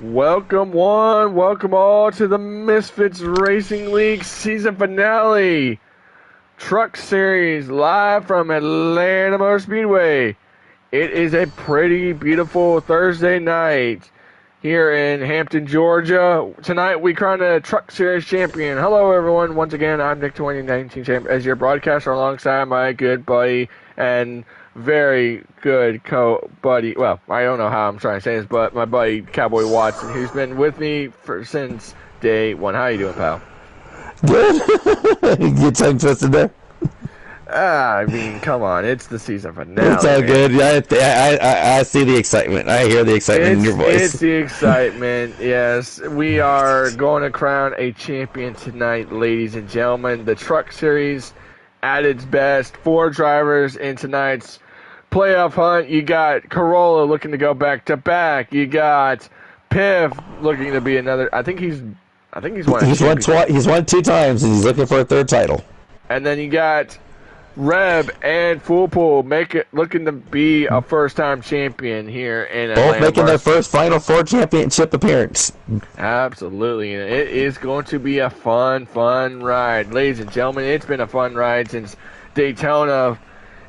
Welcome one, welcome all to the Misfits Racing League season finale. Truck Series live from Atlanta Motor Speedway. It is a pretty beautiful Thursday night here in Hampton, Georgia. Tonight we crown a Truck Series champion. Hello everyone, once again I'm Nick 2019 champ as your broadcaster alongside my good buddy and very good co-buddy. Well, I don't know how I'm trying to say this, but my buddy Cowboy Watson, who's been with me since day one. How you doing, pal? Good. Get tongue twisted there. I mean, come on, it's the season finale. It's all good. I see the excitement. I hear the excitement in your voice. It's the excitement, yes. We are going to crown a champion tonight, ladies and gentlemen. The Truck Series at its best. 4 drivers in tonight's playoff hunt. You got Corolla looking to go back-to-back. You got Piff looking to be another. I think he's won. He's won 2 times, and he's looking for a 3rd title. And then you got Reb and Foolpool looking to be a first-time champion here in Atlanta. Both making their first Final Four championship appearance. Absolutely. It is going to be a fun ride. Ladies and gentlemen, it's been a fun ride since Daytona.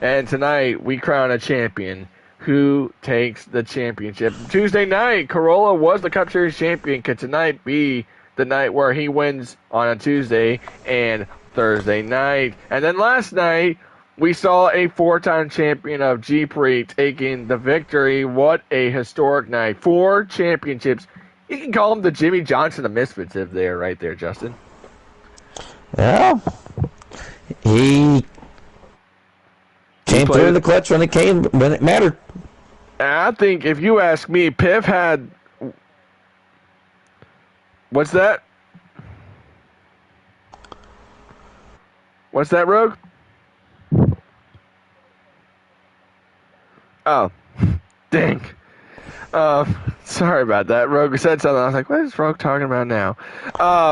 And tonight, we crown a champion. Who takes the championship? Tuesday night, Corolla was the Cup Series champion. Could tonight be the night where he wins on a Tuesday and Thursday night? And then last night, we saw a 4-time champion of G-Prix taking the victory. What a historic night. 4 championships. You can call him the Jimmy Johnson of Misfits if they're right there, Justin. Yeah. He came through in the clutch when it mattered. I think if you ask me, Piff had... What's that? What's that, Rogue? Oh, dang. Sorry about that. Rogue said something. I was like, what is Rogue talking about now?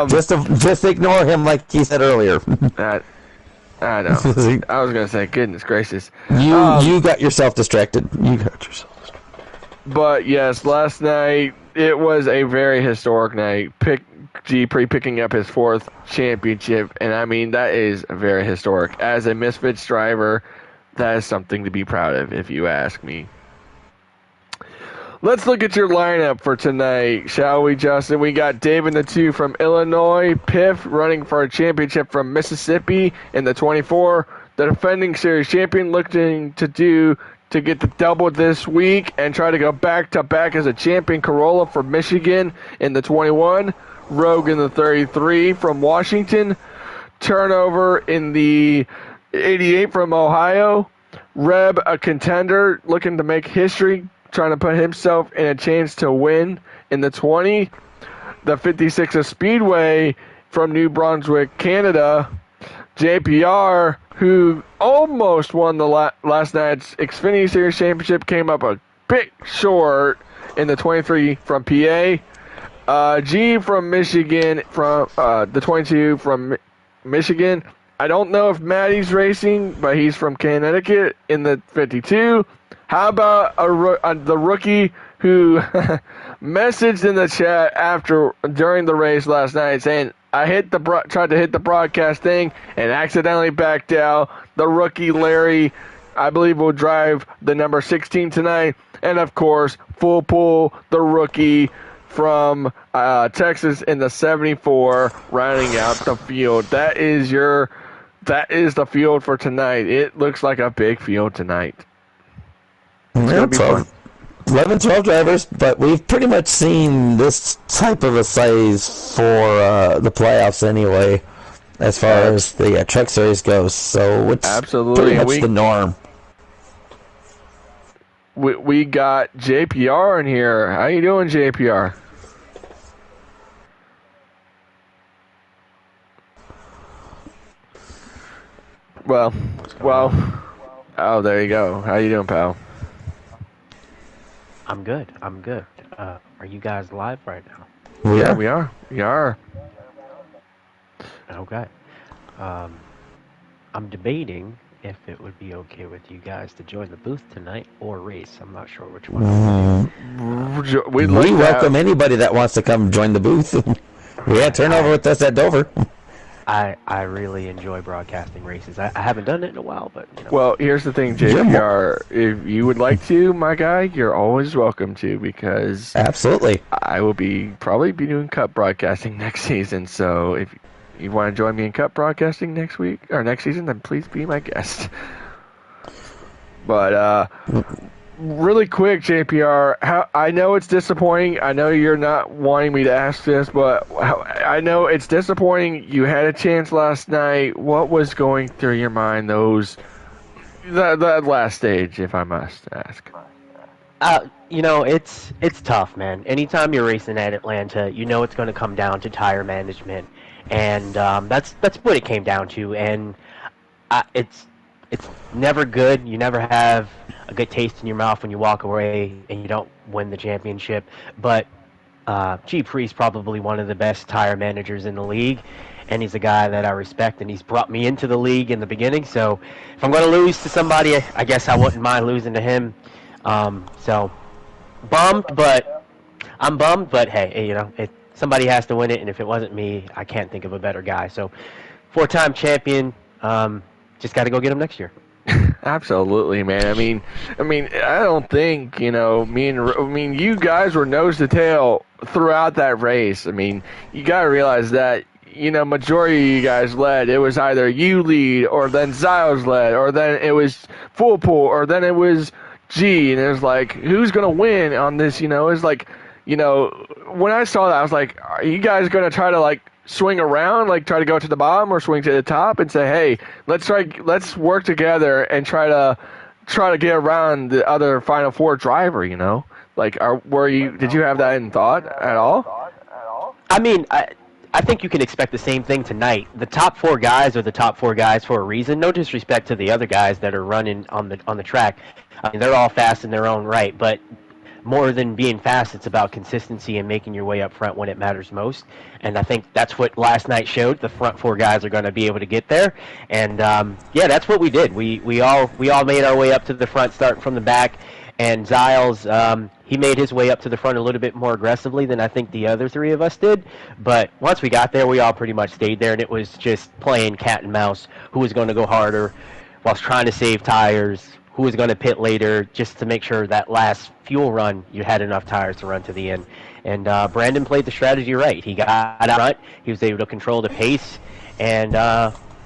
Just ignore him like he said earlier. I know. I was going to say, goodness gracious. You got yourself distracted. But yes, last night, it was a very historic night. G-Prix picking up his 4th championship, and I mean, that is very historic. As a Misfits driver, that is something to be proud of, if you ask me. Let's look at your lineup for tonight, shall we, Justin? We got David the 2 from Illinois, Piff running for a championship from Mississippi in the 24, the defending series champion looking to get the double this week and try to go back-to-back as a champion, Corolla from Michigan in the 21, Rogue in the 33 from Washington, Turnover in the 88 from Ohio, Reb, a contender looking to make history, trying to put himself in a chance to win in the 20, the 56 of Speedway from New Brunswick, Canada, JPR, who almost won the last night's Xfinity Series Championship, came up a bit short in the 23 from PA. G from Michigan, from the 22 from Michigan. I don't know if Maddie's racing, but he's from Connecticut in the 52. How about the rookie who messaged in the chat during the race last night saying, I tried to hit the broadcast thing and accidentally backed out. The rookie Larry, I believe, will drive the number 16 tonight. And of course, Foolpool, the rookie from Texas in the 74, rounding out the field. That is the field for tonight. It looks like a big field tonight. Yeah, 11, 12 drivers, but we've pretty much seen this type of a size for the playoffs anyway, as far as the Truck Series goes. So it's pretty much the norm. We got JPR in here. How you doing, JPR? Well. Oh, there you go. How you doing, pal? I'm good. Are you guys live right now? Yeah, we are. Okay. I'm debating if it would be okay with you guys to join the booth tonight or race. I'm not sure which one I want to do. We'd We like welcome anybody that wants to come join the booth. We had turnover with us at Dover. I really enjoy broadcasting races. I haven't done it in a while, but Well, here's the thing, JPR. If you would like to, my guy, you're always welcome to, because Absolutely. I will probably be doing Cup broadcasting next season. So if you want to join me in Cup broadcasting next week or next season, then please be my guest. But really quick, JPR, I know it's disappointing. I know you're not wanting me to ask this, but I know it's disappointing. You had a chance last night. What was going through your mind that last stage, if I must ask? It's tough, man. Anytime you're racing at Atlanta, you know it's going to come down to tire management, and that's what it came down to. And it's never good. You never have a good taste in your mouth when you walk away and you don't win the championship. But G. Pre's probably one of the best tire managers in the league, and he's a guy that I respect, and he's brought me into the league in the beginning. So if I'm going to lose to somebody, I guess I wouldn't mind losing to him. So bummed, but I'm bummed. But hey, somebody has to win it, and if it wasn't me, I can't think of a better guy. So 4-time champion. Just got to go get him next year. Absolutely, man. I mean, I don't think you guys were nose to tail throughout that race. I mean, you got to realize that majority of you guys led. It was either you lead, or then Ziles led, or then it was full pull, or then it was G. And it was like, who's gonna win on this? It's like, when I saw that, I was like, are you guys gonna try to swing around, try to go to the bottom or swing to the top and say, hey, let's work together and try to get around the other Final Four driver, did you have that in thought at all? I mean, I think you can expect the same thing tonight. The top 4 guys are the top 4 guys for a reason. No disrespect to the other guys that are running on the track. I mean, they're all fast in their own right, but more than being fast, it's about consistency and making your way up front when it matters most. And I think that's what last night showed. The front 4 guys are going to be able to get there. And that's what we did. We all made our way up to the front, starting from the back. And Ziles, he made his way up to the front a little bit more aggressively than I think the other 3 of us did. But once we got there, we all pretty much stayed there, and it was just playing cat and mouse. Who was going to go harder whilst trying to save tires? Who was going to pit later, just to make sure that last fuel run you had enough tires to run to the end. And Brandon played the strategy right. He got out front. He was able to control the pace, and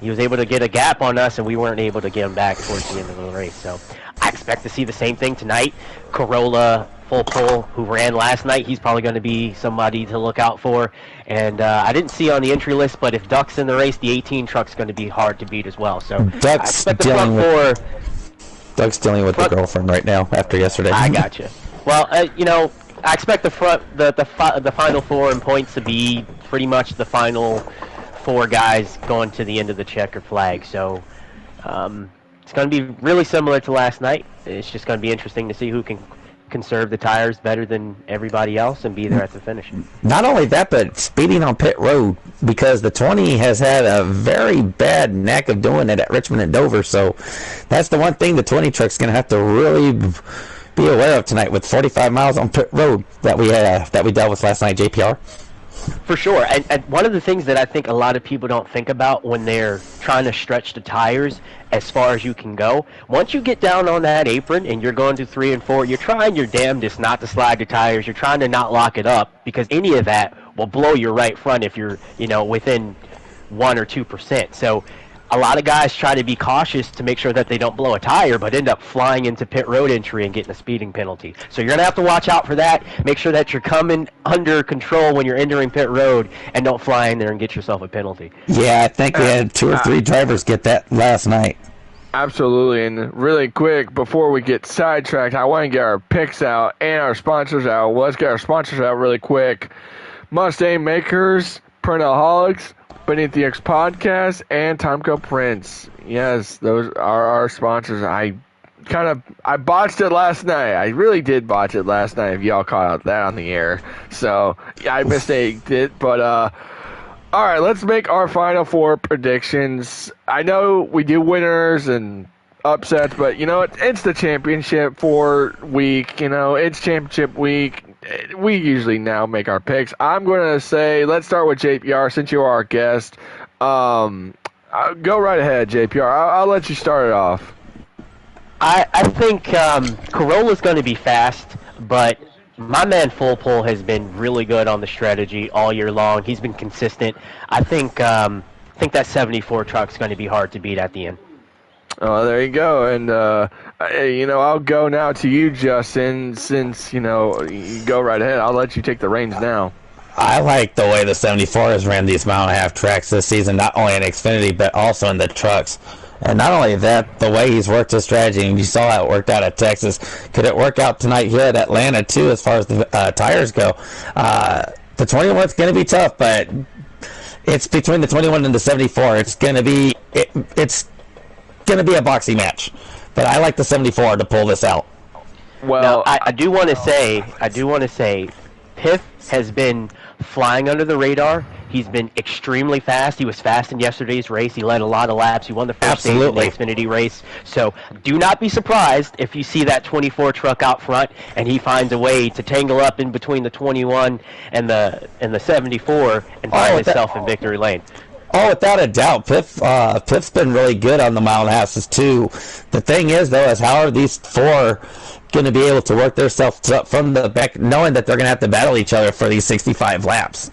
he was able to get a gap on us, and we weren't able to get him back towards the end of the race. So I expect to see the same thing tonight. Corolla, full pull, who ran last night, he's probably going to be somebody to look out for. And I didn't see on the entry list, but if Duck's in the race, the 18 truck's going to be hard to beat as well. So I expect the front 4... Doug's dealing with the girlfriend right now after yesterday. I gotcha. Well, I expect the final 4 in points to be pretty much the final 4 guys going to the end of the checker flag. So it's going to be really similar to last night. It's just going to be interesting to see who can conserve the tires better than everybody else and be there at the finish. Not only that, but speeding on pit road, because the 20 has had a very bad knack of doing it at Richmond and Dover. So that's the one thing the 20 truck's going to have to really be aware of tonight, with 45 miles on pit road that we dealt with last night, JPR. For sure. And one of the things that I think a lot of people don't think about when they're trying to stretch the tires as far as you can go, once you get down on that apron and you're going to 3 and 4, you're trying your damnedest not to slide the tires. You're trying to not lock it up, because any of that will blow your right front if you're, within 1 or 2%. So a lot of guys try to be cautious to make sure that they don't blow a tire, but end up flying into pit road entry and getting a speeding penalty. So you're going to have to watch out for that. Make sure that you're coming under control when you're entering pit road, and don't fly in there and get yourself a penalty. Yeah, I think we had 2 or 3 drivers get that last night. Absolutely. And really quick, before we get sidetracked, I want to get our picks out and our sponsors out. Well, let's get our sponsors out really quick. Mustang Makers, Pernalholics, Beneath the X Podcast, and Timeco Prints. Yes, those are our sponsors. I botched it last night. I really did botch it last night, if y'all caught that on the air. So I mistaked it, but All right, let's make our Final Four predictions. I know we do winners and upsets, but you know what? It's the championship four week. You know, it's championship week. We usually now make our picks. I'm going to say, let's start with JPR since you are our guest. Go right ahead, JPR. I'll let you start it off. I think Corolla's going to be fast, but my man Full Pull has been really good on the strategy all year long. He's been consistent. I think that 74 truck's going to be hard to beat at the end. Oh, there you go. And, I'll go now to you, Justin, since, you go right ahead. I'll let you take the reins now. I like the way the 74 has ran these mile and a half tracks this season, not only in Xfinity, but also in the trucks. And not only that, the way he's worked his strategy, and you saw how it worked out at Texas. Could it work out tonight here at Atlanta, too, as far as the tires go? The 21's going to be tough, but it's between the 21 and the 74. It's going to be a boxing match. But I like the 74 to pull this out. Well, now, I do want to say, Piff has been flying under the radar. He's been extremely fast. He was fast in yesterday's race. He led a lot of laps. He won the first stage of the Xfinity race. So do not be surprised if you see that 24 truck out front and he finds a way to tangle up in between the 21 and the 74 and find himself in victory lane. Oh, without a doubt. Piff's been really good on the mile and a half too. The thing is, though, is how are these four going to be able to work themselves up from the back, knowing that they're going to have to battle each other for these 65 laps?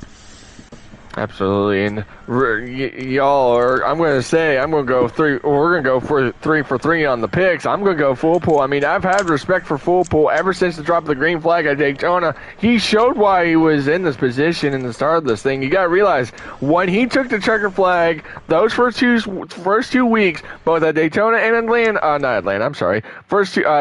Absolutely, and y'all are. I'm going to go three. We're going to go for 3 for 3 on the picks. I'm going to go Full Pull. I mean, I've had respect for Full Pull ever since the drop of the green flag at Daytona. He showed why he was in this position in the start of this thing. You got to realize when he took the checker flag, those first two weeks, both at Daytona and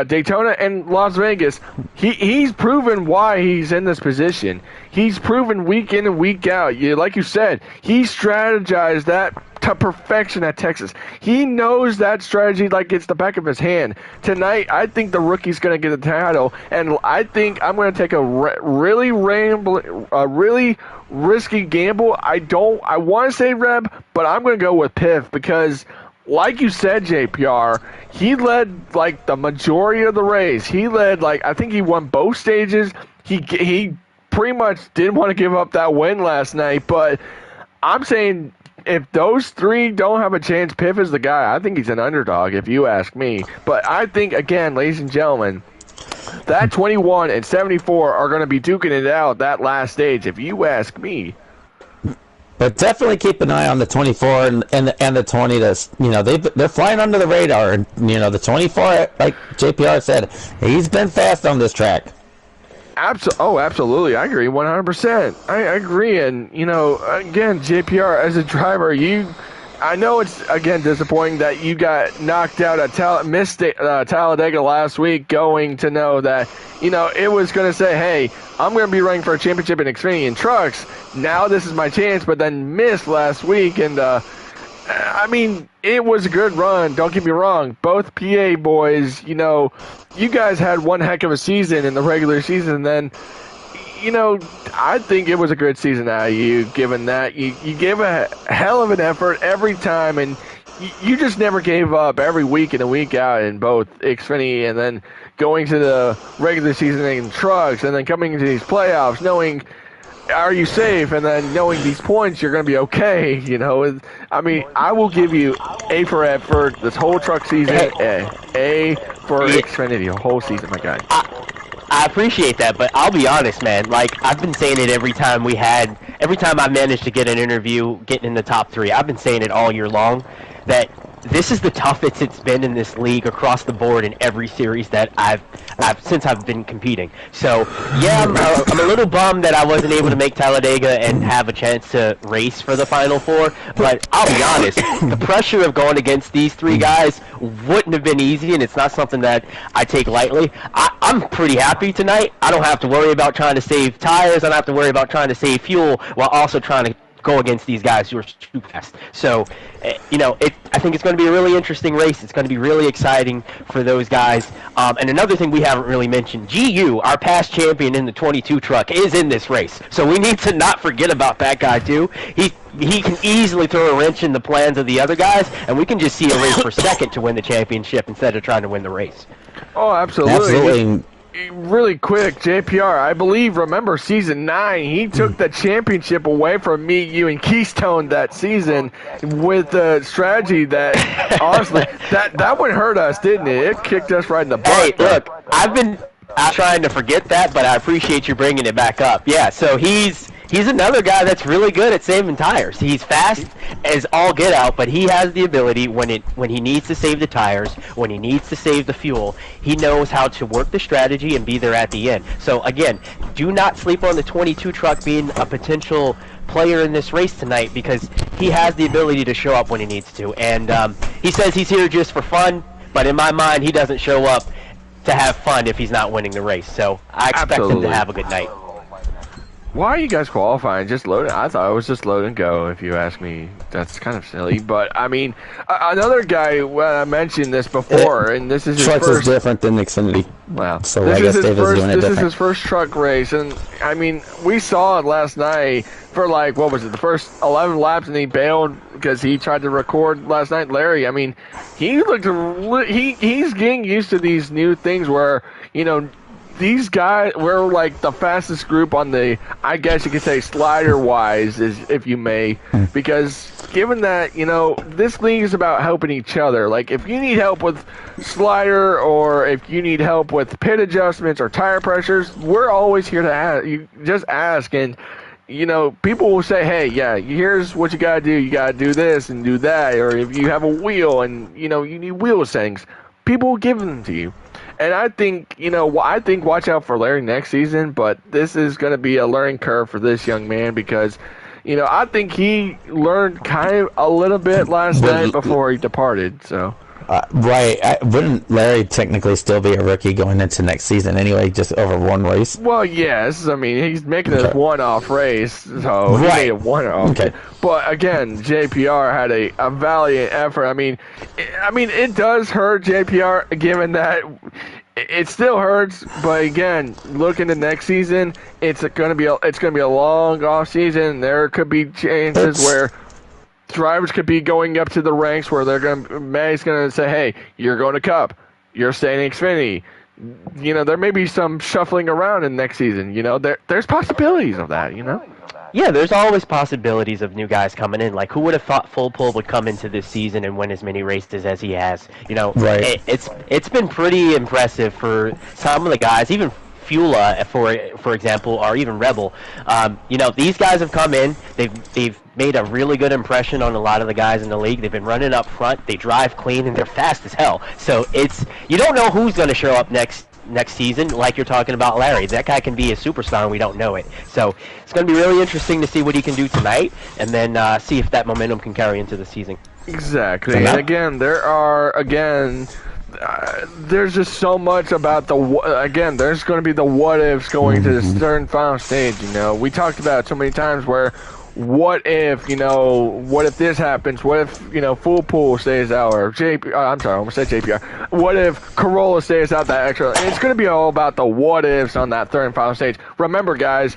Daytona and Las Vegas, he's proven why he's in this position. He's proven week in and week out. Like you said, he strategized that to perfection at Texas. He knows that strategy like it's the back of his hand. Tonight, I think the rookie's going to get the title, and I think I'm going to take a really risky gamble. I want to say Reb, but I'm going to go with Piff because, like you said, JPR, he led like the majority of the race. He led I think he won both stages. He pretty much didn't want to give up that win last night, but I'm saying if those three don't have a chance, Piff is the guy. I think he's an underdog, if you ask me. But I think, again, ladies and gentlemen, that 21 and 74 are going to be duking it out that last stage, if you ask me. But definitely keep an eye on the 24 and the 20. They're flying under the radar. And, the 24, like JPR said, he's been fast on this track. Absolutely. I agree 100%. I agree. And, again, JPR, as a driver, I know it's, again, disappointing that you got knocked out at Talladega last week, going to know that, it was going to say, hey, I'm going to be running for a championship in Xfinity and trucks. Now this is my chance, but then missed last week. And, it was a good run. Don't get me wrong. Both PA boys, you guys had one heck of a season in the regular season. And then, I think it was a good season out of you, given that you gave a hell of an effort every time. And you just never gave up every week in and week out in both Xfinity and then going to the regular season in trucks and then coming into these playoffs knowing, are you safe? And then knowing these points, you're going to be okay. I will give you A for effort this whole truck season, A for Xfinity, the whole season, my guy. I appreciate that, but I'll be honest, man. I've been saying it every time I managed to get an interview, getting in the top 3. I've been saying it all year long that this is the toughest it's been in this league across the board in every series that I've since I've been competing. So yeah, I'm a little bummed that I wasn't able to make Talladega and have a chance to race for the Final Four. But I'll be honest, the pressure of going against these 3 guys wouldn't have been easy, and it's not something that I take lightly. I'm pretty happy tonight. I don't have to worry about trying to save tires. I don't have to worry about trying to save fuel while also trying to go against these guys who are too fast. So, I think it's going to be a really interesting race. It's going to be really exciting for those guys. And another thing we haven't really mentioned, GU, our past champion in the 22 truck, is in this race. So we need to not forget about that guy too. he can easily throw a wrench in the plans of the other guys, and we can just see a race for second to win the championship instead of trying to win the race. Oh, absolutely. Really quick, JPR, I believe, remember season 9, he took the championship away from me, you, and Keystone that season with the strategy that, honestly, that would hurt us, didn't it? It kicked us right in the butt. Hey, look, I'm trying to forget that, but I appreciate you bringing it back up. Yeah, so he's another guy that's really good at saving tires. He's fast as all get out, but he has the ability when he needs to save the tires, when he needs to save the fuel, he knows how to work the strategy and be there at the end. So again, do not sleep on the 22 truck being a potential player in this race tonight, because he has the ability to show up when he needs to. And he says he's here just for fun, but in my mind, he doesn't show up to have fun if he's not winning the race. So I expect him to have a good night. Why are you guys qualifying? Just load it. I thought it was just load and go, if you ask me. That's kind of silly. But, I mean, another guy, I mentioned this before, and this is his trucks first... is different than Xfinity. Wow. So I guess Dave is doing it different. This is his first truck race, and, I mean, we saw it last night for, like, what was it, the first 11 laps, and he bailed because he tried to record last night. Larry, I mean, he's getting used to these new things where, you know, these guys, we're like the fastest group on the, I guess you could say, slider-wise, if you may, because given that, you know, this league is about helping each other. Like, if you need help with slider, or if you need help with pit adjustments or tire pressures, we're always here to ask. You just ask, and, you know, people will say, hey, yeah, here's what you gotta do. You gotta do this and do that, or if you have a wheel and, you know, you need wheel settings, people will give them to you. And I think, you know, watch out for Larry next season, but this is going to be a learning curve for this young man because, you know, I think he learned kind of a little bit last night before he departed, so. Right. Wouldn't Larry technically still be a rookie going into next season anyway, just over one race? Well, yes. I mean, he's making this one-off race, so he made it one-off. Okay. But, again, JPR had a valiant effort. I mean, it does hurt JPR, given that it still hurts. But, again, look into next season, it's going to be a long off season. There could be chances where drivers could be going up to the ranks where Mag's going to say, hey, you're going to Cup. You're staying in Xfinity. You know, there may be some shuffling around in next season. You know, there's possibilities of that, you know? Yeah, there's always possibilities of new guys coming in. Like, who would have thought Full Pull would come into this season and win as many races as he has? You know, it's been pretty impressive for some of the guys, even Fula, for example, or even Rebel. You know, these guys have come in. They've made a really good impression on a lot of the guys in the league. They've been running up front. They drive clean, and they're fast as hell. So you don't know who's going to show up next season, like you're talking about Larry. That guy can be a superstar, and we don't know it. So it's going to be really interesting to see what he can do tonight, and then see if that momentum can carry into the season. Exactly. And again, there's just so much about there's going to be the what ifs going to the certain final stage. You know, we talked about it so many times where what if this happens? What if, you know, Full Pool stays out, or I'm sorry, I almost said JPR. What if Corolla stays out that extra? And it's going to be all about the what ifs on that third and final stage. Remember, guys,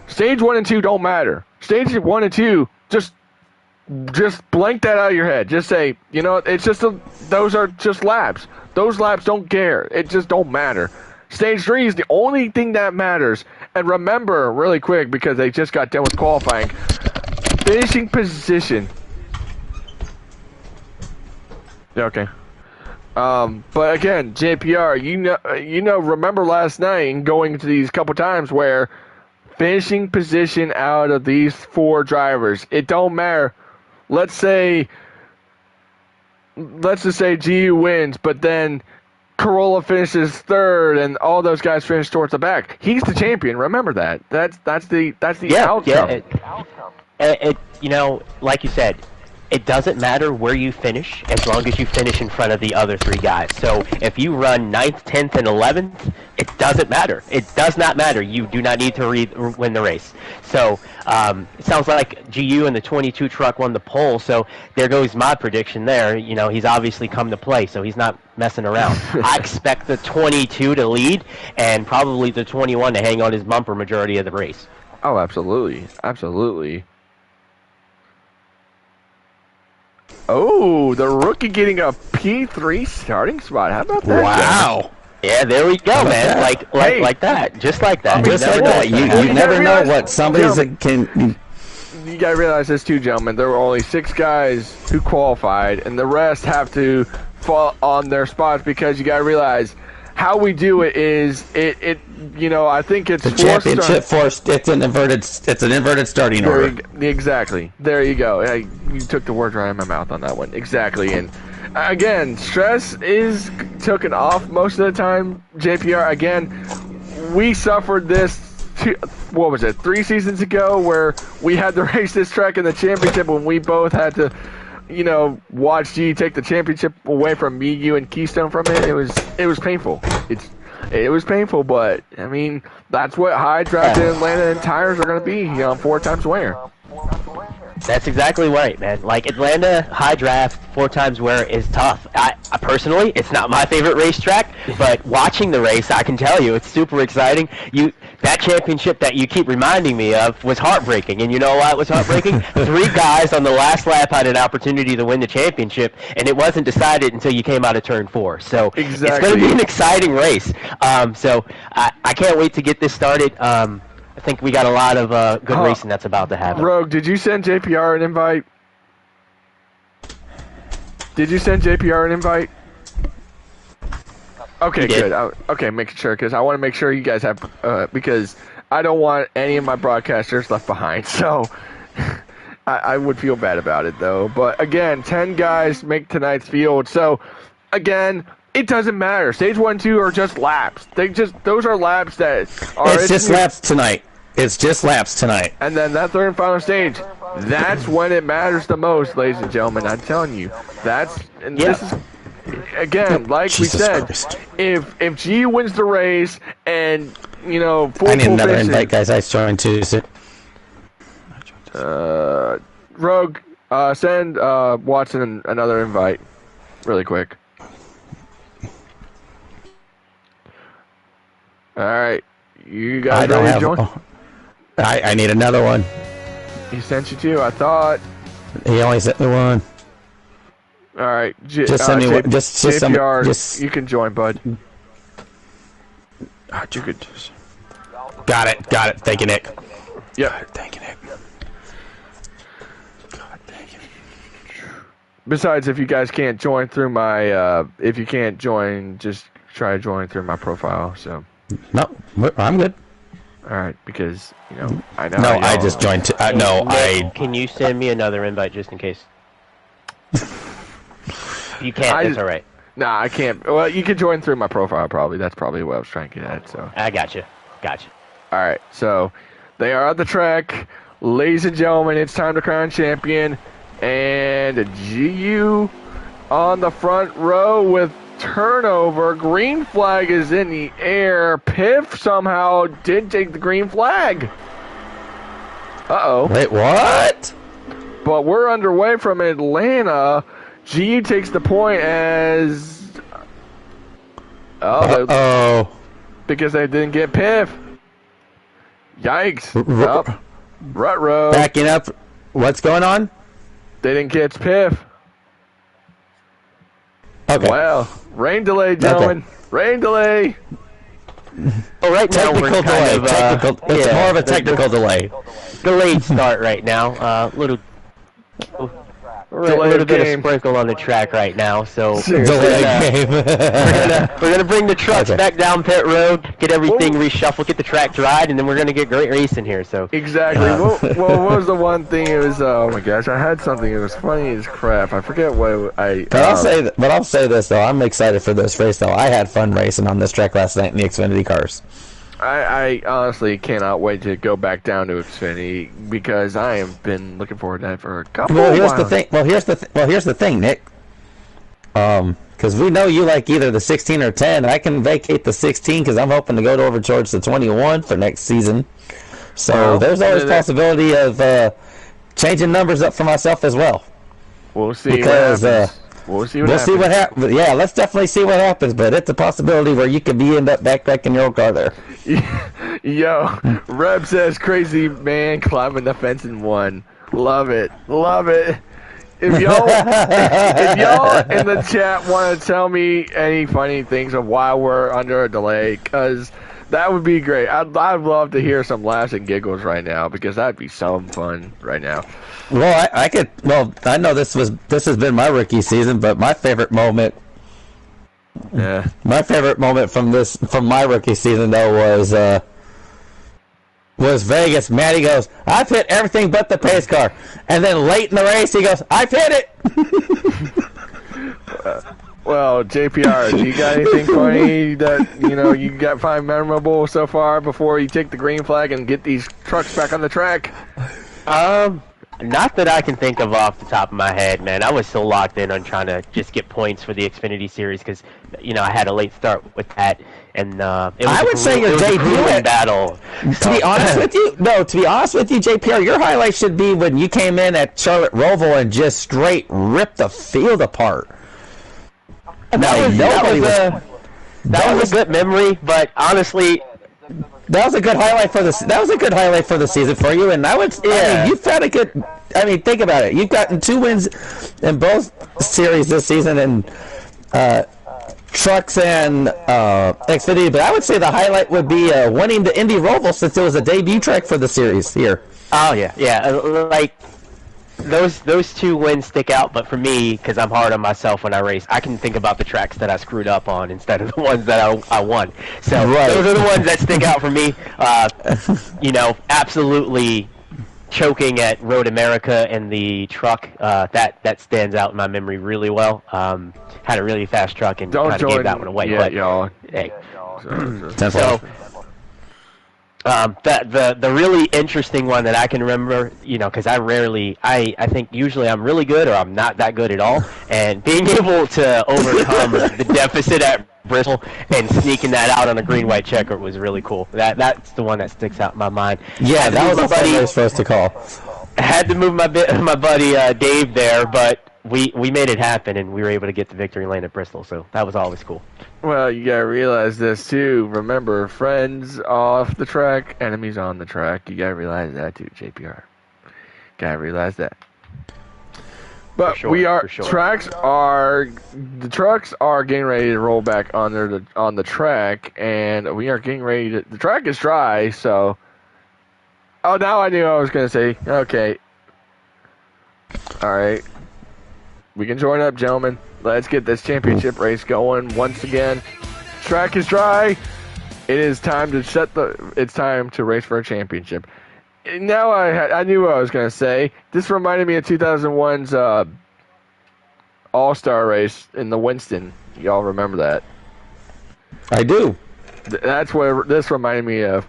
stage 1 and 2 don't matter. Stage 1 and 2, just blank that out of your head. Just say, you know, it's just those are just laps. Those laps don't care. It just don't matter. Stage 3 is the only thing that matters. And remember, really quick, because they just got done with qualifying, finishing position. Okay. But again, JPR, you know, remember last night and going to these couple times where finishing position out of these 4 drivers, it don't matter. Let's just say GU wins, but then Corolla finishes 3rd, and all those guys finish towards the back. He's the champion. Remember that. That's the outcome. Yeah, you know, like you said, it doesn't matter where you finish as long as you finish in front of the other 3 guys. So if you run 9th, 10th, and 11th, it doesn't matter. It does not matter. You do not need to win the race. So it sounds like GU and the 22 truck won the pole, so there goes my prediction there. You know, he's obviously come to play, so he's not messing around. I expect the 22 to lead and probably the 21 to hang on his bumper majority of the race. Oh, absolutely. Absolutely. Oh, the rookie getting a P3 starting spot. How about that? Wow. Yeah, there we go, man. Hey. Like that. Just like that. Just like that. You never know what somebody's can. You gotta realize this too, gentlemen. There were only 6 guys who qualified, and the rest have to fall on their spots because you gotta realize how we do it is I think it's the championship force. It's an inverted starting order. Exactly. There you go. You took the words right out of my mouth on that one. Exactly. And again, stress is taken off most of the time. JPR, again, we suffered this. 3 seasons ago where we had to race this track in the championship when we both had to, watch G take the championship away from me, you, and Keystone from it. It was painful. It was painful, but I mean that's what high draft in Atlanta and tires are going to be. 4 times winner. That's exactly right, man. Like Atlanta high draft 4 times winner is tough. I personally, it's not my favorite racetrack, but watching the race, I can tell you, it's super exciting. That championship that you keep reminding me of was heartbreaking, and you know why it was heartbreaking? 3 guys on the last lap had an opportunity to win the championship, and it wasn't decided until you came out of turn 4. So It's going to be an exciting race. So I can't wait to get this started. I think we got a lot of good racing that's about to happen. Rogue, did you send JPR an invite? Okay, good. Okay, making sure, because I want to make sure you guys have, because I don't want any of my broadcasters left behind. So I would feel bad about it, though. But again, 10 guys make tonight's field. So again, it doesn't matter. Stage 1 and 2 are just laps. Those are laps that are. It's just laps tonight. And then that third and final stage, that's when it matters the most, ladies and gentlemen. I'm telling you, this is again, like we said, Christ. if G wins the race and full I need another vision, invite, guys. I joined too. Rogue, send Watson another invite, really quick. All right, you guys ready to join? I need another one. He sent you 2. I thought. He only sent me one. All right, Just send me one. Just JPR, you can join, bud. You could. Got it. Thank you, Nick. Yep. Thank you, Nick. God, thank you. Besides, if you guys can't join through my, just try to join through my profile. So. No, I'm good. All right, because I know. No, I just joined. Can you send me another invite just in case? You can't. That's all right. Nah, I can't. Well, you can join through my profile. Probably. That's probably what I was trying to get at. So. I got you. All right. So, they are at the track, ladies and gentlemen. It's time to crown champion, and GU on the front row with turnover. Green flag is in the air. Piff somehow did take the green flag. Uh-oh. Wait, what? But we're underway from Atlanta. GU takes the point as... because they didn't get Piff. Yikes. Rut-row. Backing up. What's going on? They didn't catch Piff. Okay. Well, rain delay, gentlemen. Okay. Rain delay. Oh, right now we're kind of, it's more of a technical delay. Delayed start right now. Little bit of sprinkle on the track right now, so we're gonna bring the trucks back down pit road, get everything reshuffled, get the track dried, and then we're gonna get great racing here. So exactly. Well, what was the one thing? It was oh my gosh, I had something. It was funny as crap. I forget what I. But I'll say this though. I'm excited for this race though. I had fun racing on this track last night in the Xfinity cars. I honestly cannot wait to go back down to Xfinity because I have been looking forward to that for a couple. Well, here's the thing, Nick. Because we know you like either the 16 or 10. I can vacate the 16 because I'm hoping to go over towards the 21 for next season. So there's always possibility of changing numbers up for myself as well. We'll see. Because we'll see what happens. Yeah, let's definitely see what happens. But it's a possibility where you could end up backpacking your old car there. Yo, Reb says crazy man climbing the fence in one. Love it. if y'all in the chat want to tell me any funny things of why we're under a delay, because that would be great. I'd love to hear some laughs and giggles right now, because that'd be some fun right now. Well, I could. Well, I know this has been my rookie season, but my favorite moment. Yeah. My favorite moment from my rookie season though was Vegas. Matty goes, "I've hit everything but the pace car," and then late in the race he goes, "I've hit it." Well, JPR, do you got anything funny that you find memorable so far before you take the green flag and get these trucks back on the track? Not that I can think of off the top of my head, man. I was so locked in on trying to just get points for the Xfinity Series because, I had a late start with that, and I would say your debut battle. To be honest with you, JPR, your highlight should be when you came in at Charlotte Roval and just straight ripped the field apart. That was a good memory, but honestly. That was a good highlight for this. That was a good highlight for the season for you, and I mean, you've had a good. I mean, think about it. You've gotten 2 wins in both series this season, and trucks and Xfinity. But I would say the highlight would be winning the Indy Roval, since it was a debut track for the series here. Oh yeah. Like those 2 wins stick out, but for me, because I'm hard on myself when I race, I can think about the tracks that I screwed up on instead of the ones that I won. So those are the ones that stick out for me. Absolutely choking at Road America and the truck, that stands out in my memory really well. Had a really fast truck and kind of gave that one away. Yeah, y'all. Hey. The really interesting one that I can remember, because I think usually I'm really good or I'm not that good at all, and being able to overcome the deficit at Bristol and sneaking that out on a green-white checker was really cool. That's the one that sticks out in my mind. Yeah, that was a fun race for us to call. I had to move my buddy Dave there, but we made it happen, and we were able to get the victory lane at Bristol, so that was always cool. Well, you gotta realize this too. Remember, friends off the track, enemies on the track. You gotta realize that too, JPR. Gotta realize that. But the trucks are getting ready to roll back on the track, and we are getting ready to. The track is dry, so. Oh, now I knew what I was gonna say. Okay. All right. We can join up, gentlemen. Let's get this championship race going once again. Track is dry. It is time to It's time to race for a championship. Now I knew what I was gonna say. This reminded me of 2001's All-Star race in the Winston. Y'all remember that? I do. That's what this reminded me of.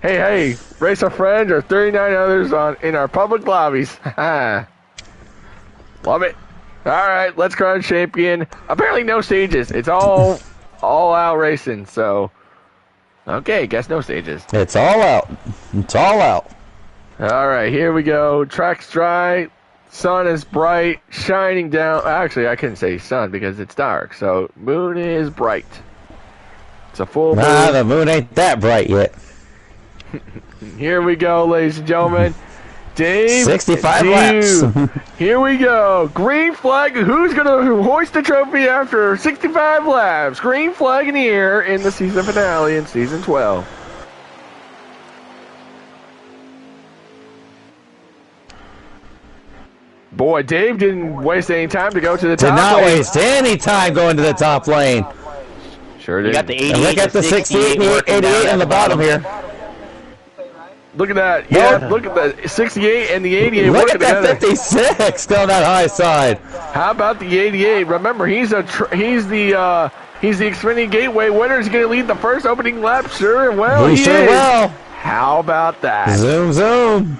Hey, race our friends or 39 others in our public lobbies. Love it. All right, let's crown champion. Apparently no stages. It's all out racing, so okay, guess no stages. It's all out. It's all out. All right, here we go. Track's dry. Sun is bright, shining down. Actually, I couldn't say sun because it's dark. So moon is bright. It's a full moon. Nah, the moon ain't that bright yet. Here we go, ladies and gentlemen. Dave, 65 laps. Here we go. Green flag. Who's going to hoist the trophy after 65 laps? Green flag in the air in the season finale in season 12. Boy, Dave didn't waste any time to go to the top lane. Did not waste any time going to the top lane. Sure did. You got the 88, look at the 68 and 88 on the bottom here. Look at that. Yeah, look at the 68 and the 88. Look at that 56 down that high side. How about the 88? Remember, he's the Xfinity Gateway winner. He's going to lead the first opening lap. Sure, well, he sure is. will. How about that? Zoom, zoom.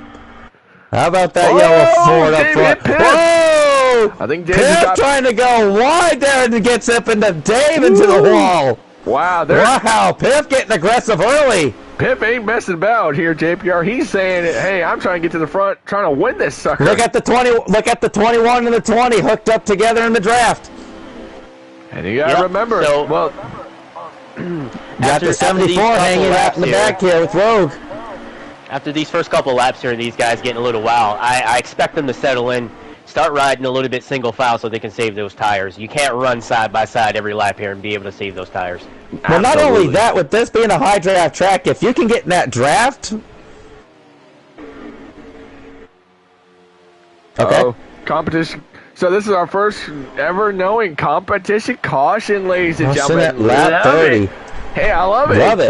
How about that yellow Ford up front? Whoa! I think Dave Piff trying to go wide there and gets up into Dave into the wall. Wow, Piff getting aggressive early. Piff ain't messing about here, JPR. He's saying, "Hey, I'm trying to get to the front, trying to win this sucker." Look at the 20. Look at the 21 and the 20 hooked up together in the draft. And you gotta remember, got the 74 hanging out in the back here with Rogue. After these first couple laps here, these guys getting a little wild. I expect them to settle in start riding a little bit single file so they can save those tires. You can't run side by side every lap here and be able to save those tires. Well, not only that, with this being a high draft track, if you can get in that draft... Okay. Competition. So this is our first ever knowing competition caution, ladies and gentlemen. At lap 30. Hey, I love it. Love it.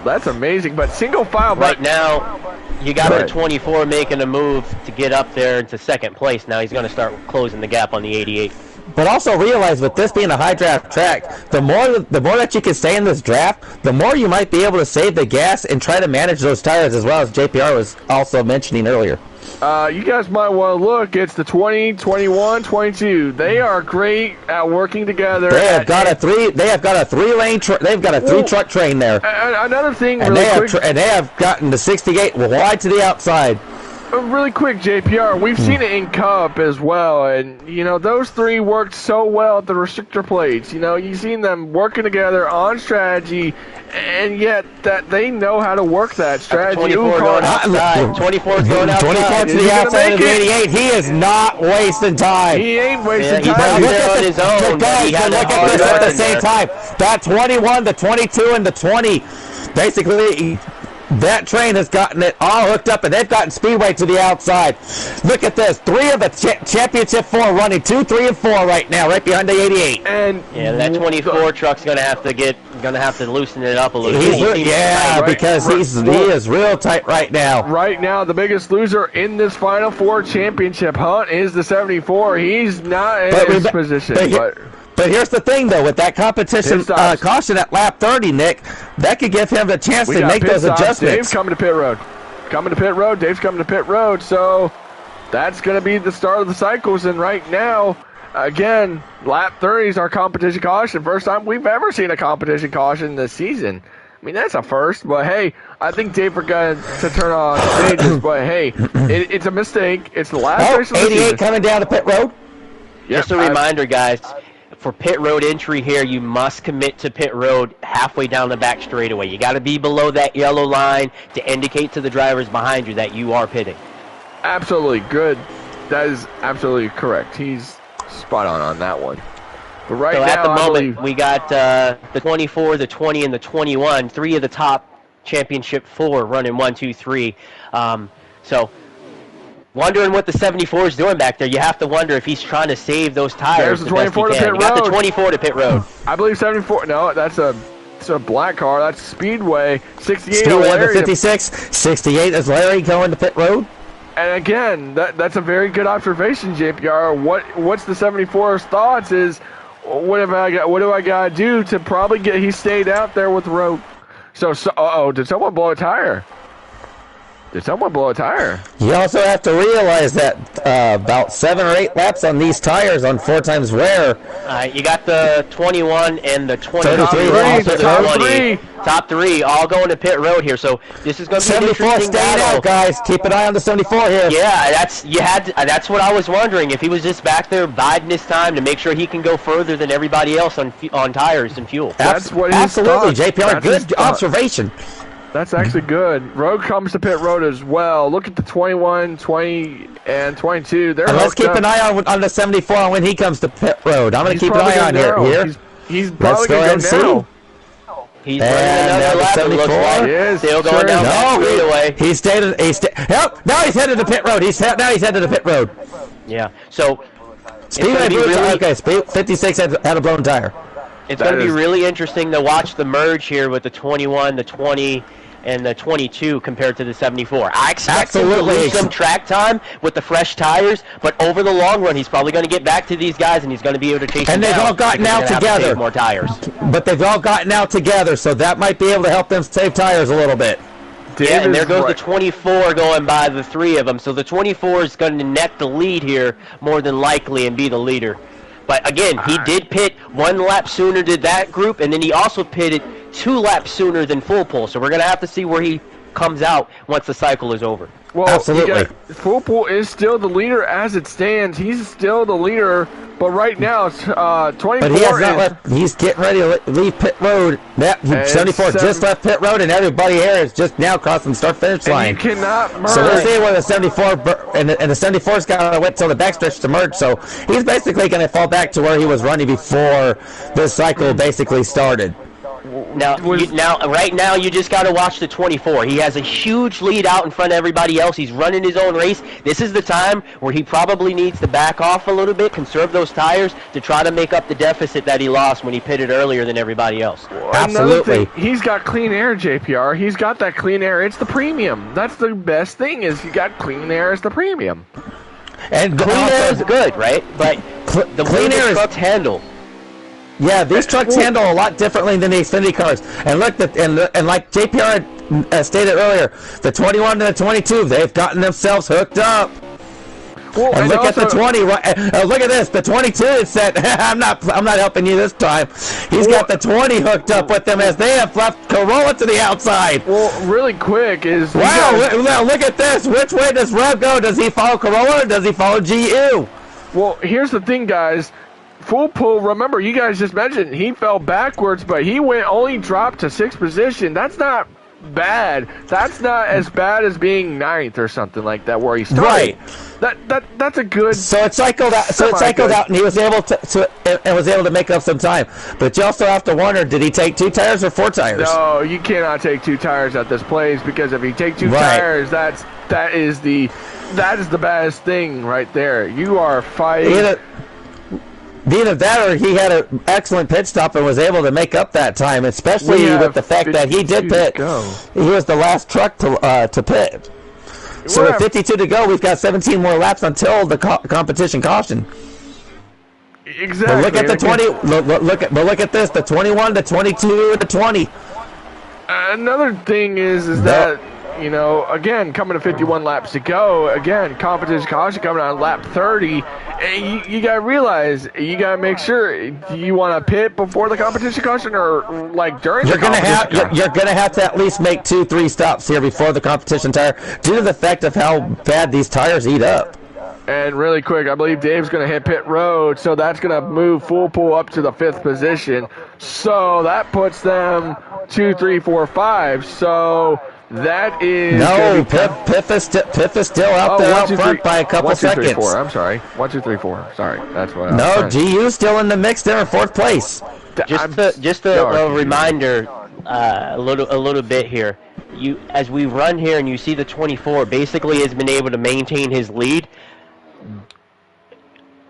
That's amazing. But single file. Right now, you got the 24 making a move to get up there into second place. Now he's going to start closing the gap on the 88. But also realize, with this being a high draft track, the more that you can stay in this draft, the more you might be able to save the gas and try to manage those tires, as well as JPR was also mentioning earlier. You guys might want to look. It's the 20, 21, 22. They are great at working together. They have got a three-lane. They've got a three-truck train there. Another thing, and they have gotten the 68 wide to the outside. Really quick, JPR, we've seen it in Cup as well, and, those three worked so well at the restrictor plates. You've seen them working together on strategy, and yet that they know how to work that strategy. 24 going outside. 24 going outside. 24 to the outside of the 88. He is not wasting time. He ain't wasting time. He's on his own. Guys, look at this at the same time. That 21, the 22, and the 20, basically... That train has gotten it all hooked up, and they've gotten Speedway to the outside. Look at this. 3 of the championship 4 running, 2, 3, and 4 right now, right behind the 88. And that 24 truck's gonna have to loosen it up a little bit. Because he is real tight right now. Right now, the biggest loser in this Final Four championship hunt is the 74. He's not in his position, But here's the thing, though, with that competition caution at lap 30, Nick, that could give him the chance to make those adjustments. Dave's coming to pit road. Dave's coming to pit road. So that's going to be the start of the cycles. And right now, again, lap 30 is our competition caution. First time we've ever seen a competition caution this season. I mean, that's a first. But, hey, I think Dave forgot to turn on stages. But, hey, it's a mistake. It's the last race of the 88 season. coming down to pit road. Just a reminder, guys. For pit road entry here, you must commit to pit road halfway down the back straightaway. You got to be below that yellow line to indicate to the drivers behind you that you are pitting. Absolutely good. That is absolutely correct. He's spot on that one. But right now, at the moment, we got the 24, the 20, and the 21. 3 of the top championship 4 running 1, 2, 3. Wondering what the 74 is doing back there. You have to wonder if he's trying to save those tires. There's the 24 to pit road. Got the 24 to pit road. I believe 74. No, it's a black car. That's Speedway. 68. Speedway to 56. 68 is Larry going to pit road. And again, that's a very good observation, JPR. What's the 74's thoughts is, what do I got to do to probably get? He stayed out there with the road. So did someone blow a tire? You also have to realize that about 7 or 8 laps on these tires on 4 times wear. You got the 21 and the 20. Top three, all going to pit road here. So this is going to be an interesting battle. Out, guys. Keep an eye on the 74 here. Yeah, that's what I was wondering. If he was just back there biding his time to make sure he can go further than everybody else on tires and fuel. That's what he absolutely, JPR. Good observation. That's actually good. Road comes to pit road as well. Look at the 21, 20, and 22. Let's keep an eye on the 74 when he comes to pit road. I'm going to keep an eye on here. He's probably going to go now. He's running another lap, it looks like. Is. Still going down the straightaway. Now he's headed to pit road. Now he's headed to pit road. Yeah. So Speedway 56 had a blown tire. It's going to be really interesting to watch the merge here with the 21, the 20, and the 22 compared to the 74. I expect him to lose some track time with the fresh tires, but over the long run, he's probably going to get back to these guys, and he's going to be able to chase them down. And they've all gotten out together. More tires. But they've all gotten out together, so that might be able to help them save tires a little bit. And there goes the 24 going by the 3 of them. So the 24 is going to net the lead here more than likely and be the leader. But again, he did pit 1 lap sooner than that group, and then he also pitted 2 laps sooner than full pull. So we're going to have to see where he comes out once the cycle is over. Well, absolutely. Fullpool is still the leader as it stands. He's still the leader, but right now it's 24. But he has not left. He's getting ready to leave pit road. 74 just left pit road, and everybody here is just now crossing the start-finish line. You cannot merge. So we'll see where the 74 and the 74's got to wait till the backstretch to merge. So he's basically going to fall back to where he was running before this cycle basically started. Right now, you just got to watch the 24. He has a huge lead out in front of everybody else. He's running his own race. This is the time where he probably needs to back off a little bit, conserve those tires to try to make up the deficit that he lost when he pitted earlier than everybody else. Absolutely. He's got clean air, JPR. He's got that clean air. It's the premium. That's the best thing is you got clean air as the premium. And clean air is good, right? But the clean air trucks handle. Yeah, these trucks handle a lot differently than the Xfinity cars. And look, and like JPR stated earlier, the 21 and the 22, they've gotten themselves hooked up. Well, and look at the 20. Look at this. The 22 is set. I'm not helping you this time. He's got the 20 hooked up with them as they have left Corolla to the outside. Well, really quick is wow. Look at this. Which way does Rev go? Does he follow Corolla or does he follow GU? Well, here's the thing, guys. Full pull, remember, you guys just mentioned he fell backwards, but he only dropped to 6th position. That's not bad. That's not as bad as being 9th or something like that where he started. Right. That's a good. So it cycled out. And he was able to make up some time. But you also have to wonder: did he take 2 tires or 4 tires? No, you cannot take 2 tires at this place because if you take 2 tires, that is the baddest thing right there. You are fighting. Either that or he had an excellent pit stop and was able to make up that time, especially with the fact that he did pit. He was the last truck to pit. So with 52 to go, we've got 17 more laps until the competition caution. Exactly. But look at the 20. Look at this: the 21, the 22, the 20. Another thing is that. You know, again, coming to 51 laps to go, again, competition caution coming on lap 30. And you got to realize, you got to make sure, do you want to pit before the competition caution or like during the competition caution? You're going to have to at least make 2-3 stops here before the competition tire due to the fact of how bad these tires eat up. And really quick, I believe Dave's going to hit pit road, so that's going to move Full Pool up to the 5th position. So that puts them 2, 3, 4, 5. So that is Piff is still out there out front by a couple seconds. 1, 2, 3, 4. I'm sorry. 1, 2, 3, 4. Sorry, that's what. GU's still in the mix there in 4th place. Just a reminder, a little bit here. As we run here and you see the 24 basically has been able to maintain his lead.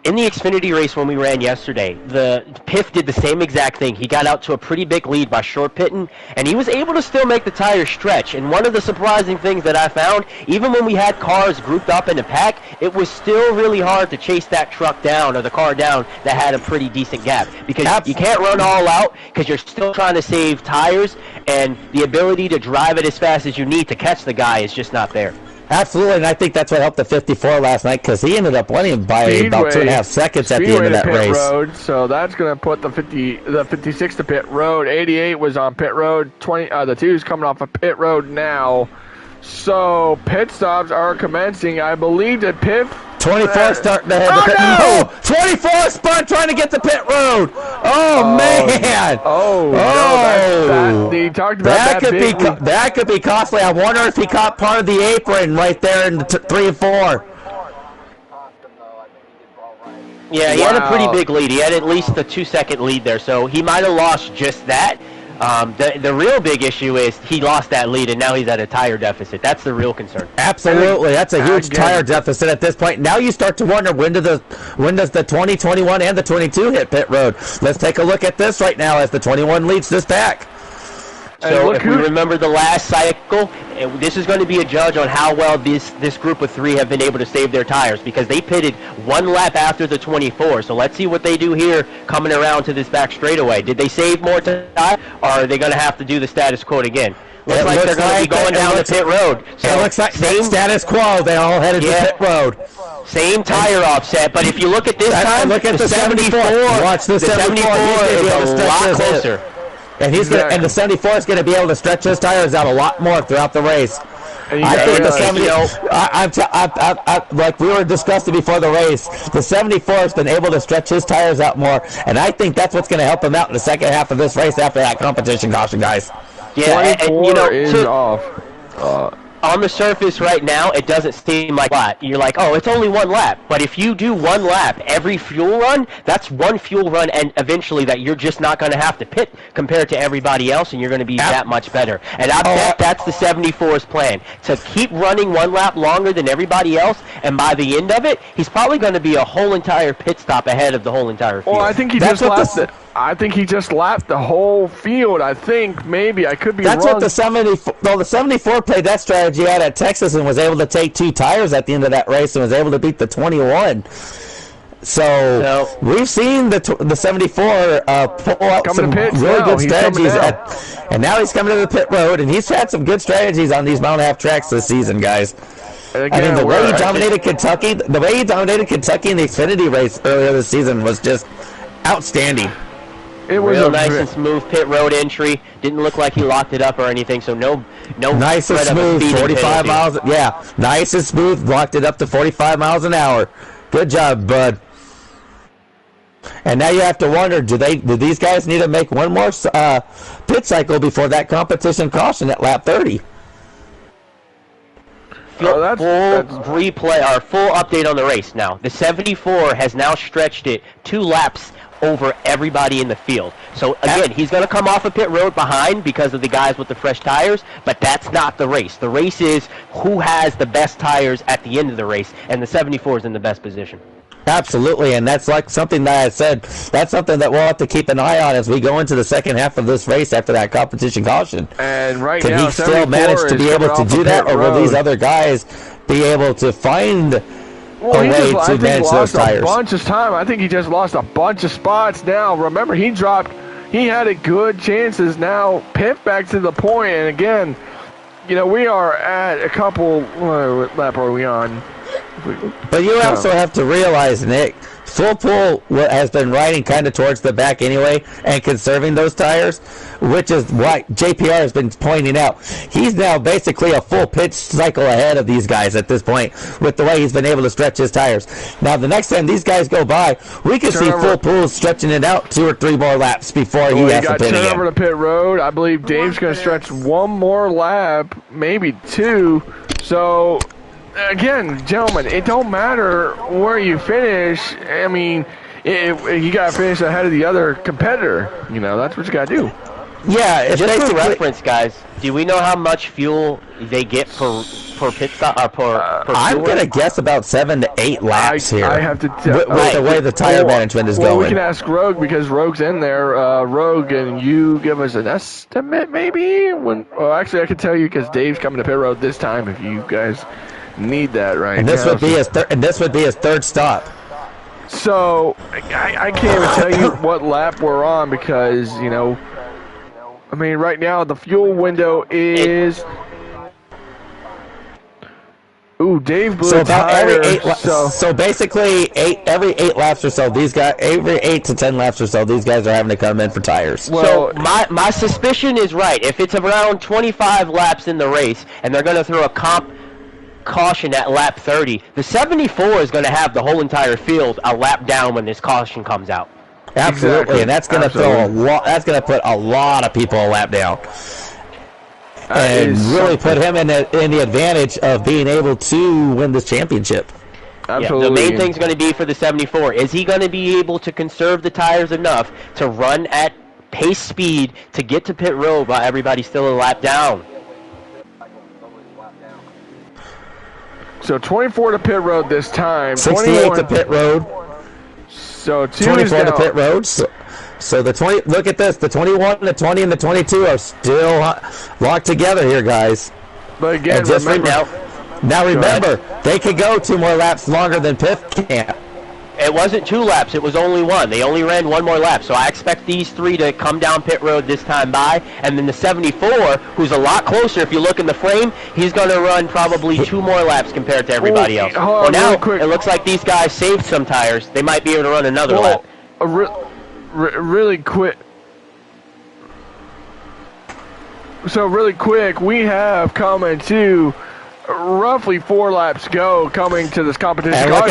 In the Xfinity race when we ran yesterday, the Piff did the same exact thing. He got out to a pretty big lead by short pitting, and he was able to still make the tires stretch. And one of the surprising things that I found, even when we had cars grouped up in a pack, it was still really hard to chase that truck down or the car down that had a pretty decent gap. Because you can't run all out because you're still trying to save tires, and the ability to drive it as fast as you need to catch the guy is just not there. Absolutely, and I think that's what helped the 54 last night because he ended up winning by about 2.5 seconds at the end of that race. Road, so that's going to put the 56 to pit road. 88 was on pit road. The 2's coming off of pit road now. So pit stops are commencing. I believe that Piff 24 starting to head the pit. No! 24 spun trying to get the pit road. Man! He talked about that could be costly. I wonder if he caught part of the apron right there in the 3 and 4. Yeah, he had a pretty big lead. He had at least a 2-second lead there, so he might have lost just that. The real big issue is he lost that lead and now he's at a tire deficit. That's the real concern. Absolutely, that's a huge tire deficit at this point. Now you start to wonder when does the 20, 21, and the 22 hit pit road. Let's take a look at this right now as the 21 leads this pack. So if we remember the last cycle, this is going to be a judge on how well this group of 3 have been able to save their tires because they pitted 1 lap after the 24. So let's see what they do here coming around to this back straightaway. Did they save more time, or are they going to have to do the status quo again? Looks like they're going to be going down the pit road. So it looks like same status quo. They all headed to pit road. Same tire offset, but if you look at this time, look at the 74. Watch the 74 is a lot closer. And and the 74 is going to be able to stretch his tires out a lot more throughout the race. I think the 70, like we were discussing before the race, the 74 has been able to stretch his tires out more, and I think that's what's going to help him out in the second half of this race after that competition caution, guys. Yeah, 24 is off. On the surface right now, it doesn't seem like a lot. You're like, oh, it's only one lap. But if you do one lap every fuel run, that's one fuel run, and eventually that you're just not going to have to pit compared to everybody else, and you're going to be that much better. And I bet that's the 74's plan, to keep running one lap longer than everybody else, and by the end of it, he's probably going to be a whole entire pit stop ahead of the whole entire field. Well, I think he just lapped it. I think he just lapped the whole field. I think maybe I could be wrong. That's what the 74. Well, the 74 played that strategy out at Texas and was able to take 2 tires at the end of that race and was able to beat the 21. So we've seen the 74 pull out some really good strategies, and now he's coming to the pit road, and he's had some good strategies on these mile and a half tracks this season, guys. Again, I mean, the way he dominated Kentucky in the Xfinity race earlier this season was just outstanding. It was real nice and smooth pit road entry. Didn't look like he locked it up or anything, so no. Nice and smooth, 45 miles. Yeah, nice and smooth. Locked it up to 45 miles an hour. Good job, bud. And now you have to wonder: do these guys need to make one more pit cycle before that competition caution at lap 30? Full replay, our full update on the race now. The 74 has now stretched it 2 laps over everybody in the field. So again, he's going to come off a pit road behind because of the guys with the fresh tires, but that's not the race. The race is who has the best tires at the end of the race, and the 74 is in the best position. Absolutely, and that's like something that I said, that's something that we'll have to keep an eye on as we go into the second half of this race after that competition caution. And right Can now, he still manage to be able to do that, or will these other guys be able to find a way to manage those tires? A bunch of time. I think he just lost a bunch of spots now. Remember, he had a good chances. Now, Piff back to the point, and again, we are at a couple, what lap are we on? But you also have to realize, Nick, Full Pool has been riding kind of towards the back anyway and conserving those tires, which is what JPR has been pointing out. He's now basically a full pitch cycle ahead of these guys at this point with the way he's been able to stretch his tires. Now, the next time these guys go by, we can see Full Pool stretching it out 2 or 3 more laps before he has to pit again. Over to pit road. I believe Dave's going to stretch 1 more lap, maybe 2. So... Again, gentlemen, it don't matter where you finish. I mean, you got to finish ahead of the other competitor. That's what you got to do. Yeah, just for reference, guys, do we know how much fuel they get per pit stop or per I'm going to guess about 7 to 8 laps here. I have to with the way the tire management is going. We can ask Rogue because Rogue's in there. Rogue, and you give us an estimate, maybe? Actually, I can tell you because Dave's coming to pit road this time if you guys need that right and this now. Would be his third stop. So I can't even tell you what lap we're on because I mean right now the fuel window is Dave blew a tire. So basically every 8 laps or so every 8 to 10 laps or so these guys are having to come in for tires. Well, so my suspicion is right. If it's around 25 laps in the race and they're going to throw a caution at lap 30, the 74 is going to have the whole entire field a lap down when this caution comes out. Absolutely, exactly. And that's going to throw that's going to put a lot of people a lap down, and really put him in the advantage of being able to win this championship. Absolutely. Yeah, the main thing's going to be for the 74. Is he going to be able to conserve the tires enough to run at pace speed to get to pit road while everybody's still a lap down? So 24 to pit road this time. 68 to pit road. So 24 to pit road. So the 20. Look at this. The 21, the 20, and the 22 are still locked together here, guys. But again, remember, they could go 2 more laps longer than Piff can. It wasn't 2 laps. It was only 1. They only ran 1 more lap. So I expect these 3 to come down pit road this time by. And then the 74, who's a lot closer, if you look in the frame, he's going to run probably 2 more laps compared to everybody else. Well, now it looks like these guys saved some tires. They might be able to run another lap. Really quick. So really quick, we have coming to roughly 4 laps go coming to this competition. And look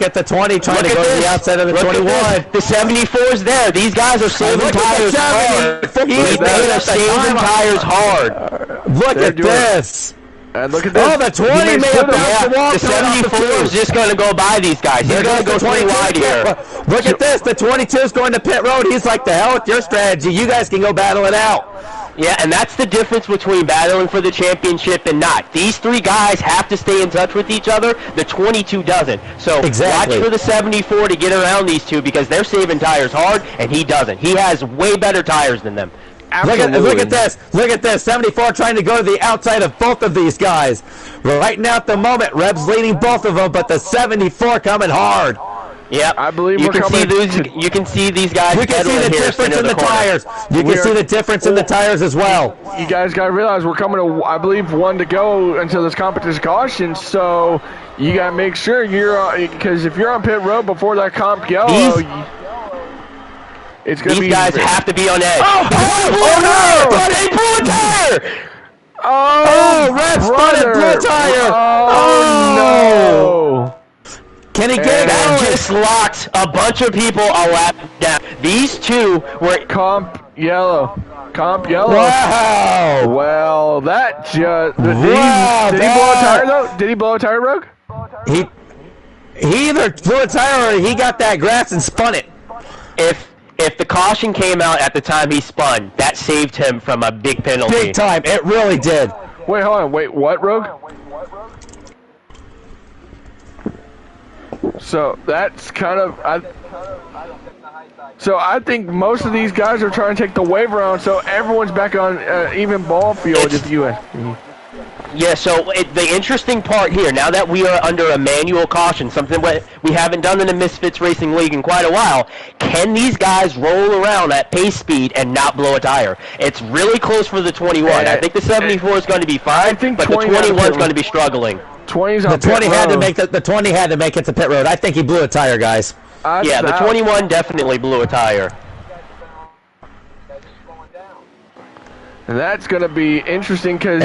at the 20 trying to go to the outside of the 21. The 74's there. These guys are saving tires hard. They are saving tires hard. Look at this. And look at this. Oh, the 20 may have bounced the wall. The 74 is just going to go by these guys. He's going to go 20 wide here. Look at this. The 22 is going to pit road. He's like, the hell with your strategy. You guys can go battle it out. Yeah, and that's the difference between battling for the championship and not. These 3 guys have to stay in touch with each other. The 22 doesn't. So watch for the 74 to get around these 2 because they're saving tires hard, and he doesn't. He has way better tires than them. Look at this. Look at this. 74 trying to go to the outside of both of these guys. Right now at the moment, Reb's leading both of them, but the 74 coming hard. Yeah, I believe you can see these guys. You can see the difference in the tires. You can see the difference in the tires as well. You guys got to realize we're coming to, I believe, 1 to go until this competition caution. So you got to make sure you're, because if you're on pit road before that comp yellow, it's going to be. These guys have to be on edge. Oh no! They blew a tire. Oh, Red spotted blue tire. Oh no! Can he get it That going? just locked a bunch of people a lap down. These 2 were Comp yellow. Wow. Well, that just. Did he blow a tire though? Did he blow a tire, Rogue? He either blew a tire or he got that grass and spun it. If the caution came out at the time he spun, that saved him from a big penalty. Big time. It really did. Wait, hold on. Wait, what, Rogue? So that's kind of. So I think most of these guys are trying to take the wave around, so everyone's back on even ball field. If you. Yeah, so the interesting part here, now that we are under a manual caution, something we haven't done in the Misfits Racing League in quite a while, can these guys roll around at pace speed and not blow a tire? It's really close for the 21. I think the 74 is going to be fine, but the 21 is going to be struggling. 20's the 20 had to make the 20 had to make it to pit road. I think he blew a tire, guys. Yeah, the 21 definitely blew a tire. And that's going to be interesting because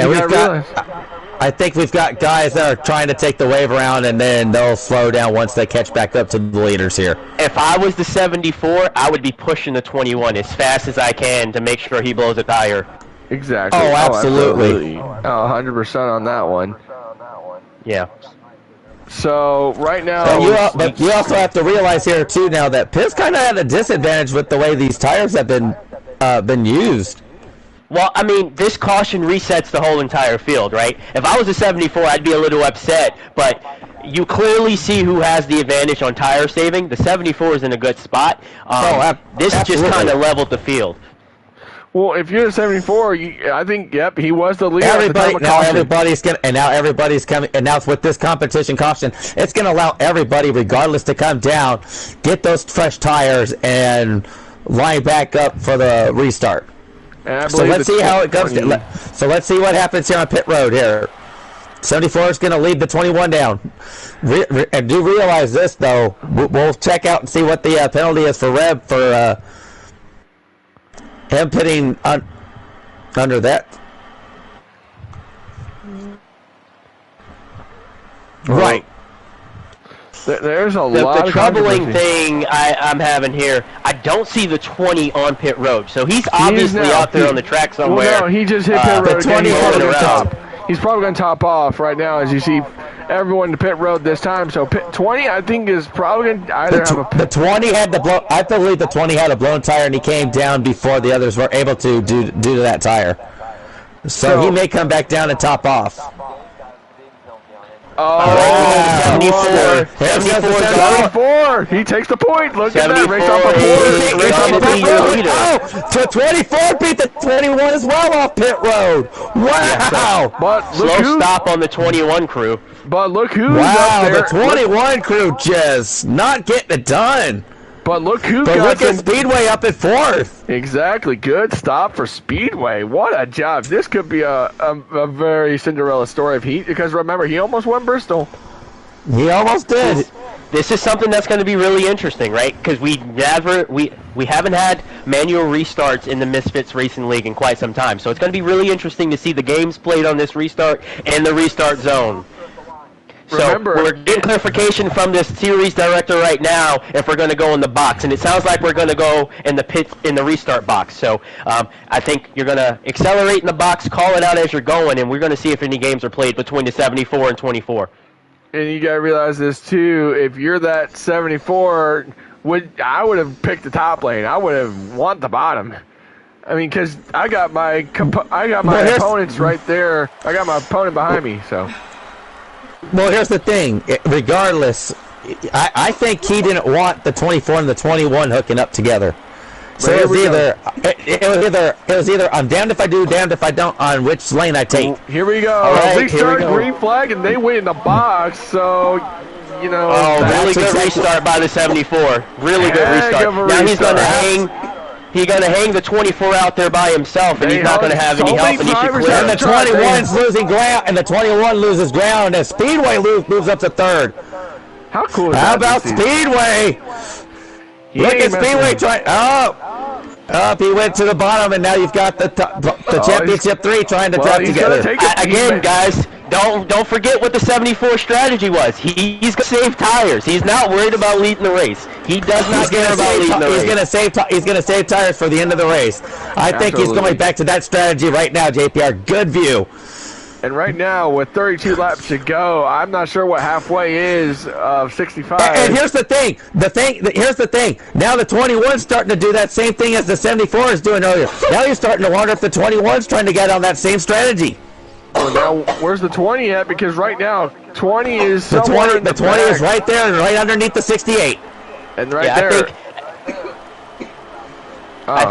I think we've got guys that are trying to take the wave around, and then they'll slow down once they catch back up to the leaders here. If I was the 74, I would be pushing the 21 as fast as I can to make sure he blows a tire. Exactly. Oh, absolutely. 100% on that one. Yeah. So right now, but you also have to realize here too now that Pitt's kind of at a disadvantage with the way these tires have been used. Well, I mean, this caution resets the whole entire field, right? If I was a 74, I'd be a little upset, but you clearly see who has the advantage on tire saving. The 74 is in a good spot. This just kind of leveled the field. Well, if you're a 74, I think, yep, he was the leader. Now everybody's coming, and now with this competition caution, it's going to allow everybody, regardless, to come down, get those fresh tires, and line back up for the restart. So let's see how it goes. So let's see what happens here on pit road here. 74 is going to lead the 21 down. And do realize this, though. We'll check out and see what the penalty is for Reb for him pitting under that. Right. There's a lot of troubling thing I'm having here. I don't see the 20 on pit road, so he's obviously out there on the track somewhere. Well, no, he just hit pit road. He's probably going to top off right now, as you see everyone to pit road this time. So pit 20, I think, is probably going to either have a. The 20 had to blow. I believe the 20 had a blown tire, and he came down before the others were able to due to that tire. So he may come back down and top off. Oh, 74. He takes the point. Look at that. Race off the 24 beat the 21 as well off pit road. Wow. But slow stop on the 21 crew. But look who's up there. The 21 crew just not getting it done. But look who look at Speedway up at fourth. Exactly. Good stop for Speedway. What a job. This could be a very Cinderella story because remember, he almost won Bristol. He almost did. this is something that's going to be really interesting, right? Because we haven't had manual restarts in the Misfits Racing League in quite some time. So it's going to be really interesting to see the games played on this restart and the restart zone. Remember, so we're getting clarification from this series director right now if we're going to go in the box, and it sounds like we're going to go in the restart box. So I think you're going to accelerate in the box, call it out as you're going, and we're going to see if any games are played between the 74 and 24. And you got to realize this too. If you're that 74, I would have picked the top lane. I would have want the bottom. I mean, because I got my opponents right there. I got my opponent behind me. So. Well, here's the thing. Regardless, I think he didn't want the 24 and the 21 hooking up together. So it was either I'm damned if I do, damned if I don't on which lane I take. Here we go. Right, restart, green flag, and they win in the box. So, you know. Oh, really good restart by the 74. Really good restart. Now he's going to hang. He's going to hang the 24 out there by himself, and he's not going to have any help, and he should clear. And the 21's losing ground, and the 21 loses ground, and Speedway moves up to third. How cool is How that? about Speedway? Look at Speedway trying. He went to the bottom, and now you've got the championship 3 trying to tap together. Again, guys, don't forget what the 74 strategy was. He's going to save tires. He's not worried about leading the race. He does not care about leading the race. He's going to save tires for the end of the race. I think he's going back to that strategy right now, JPR. Good view. And right now, with 32 laps to go, I'm not sure what halfway is of 65. And here's the thing. Here's the thing. Now the 21's starting to do that same thing as the 74 is doing earlier. Now you're starting to wonder if the 21's trying to get on that same strategy. Well, now, where's the 20 at? Because right now, 20 is the 20 is right there, right underneath the 68. And right there. I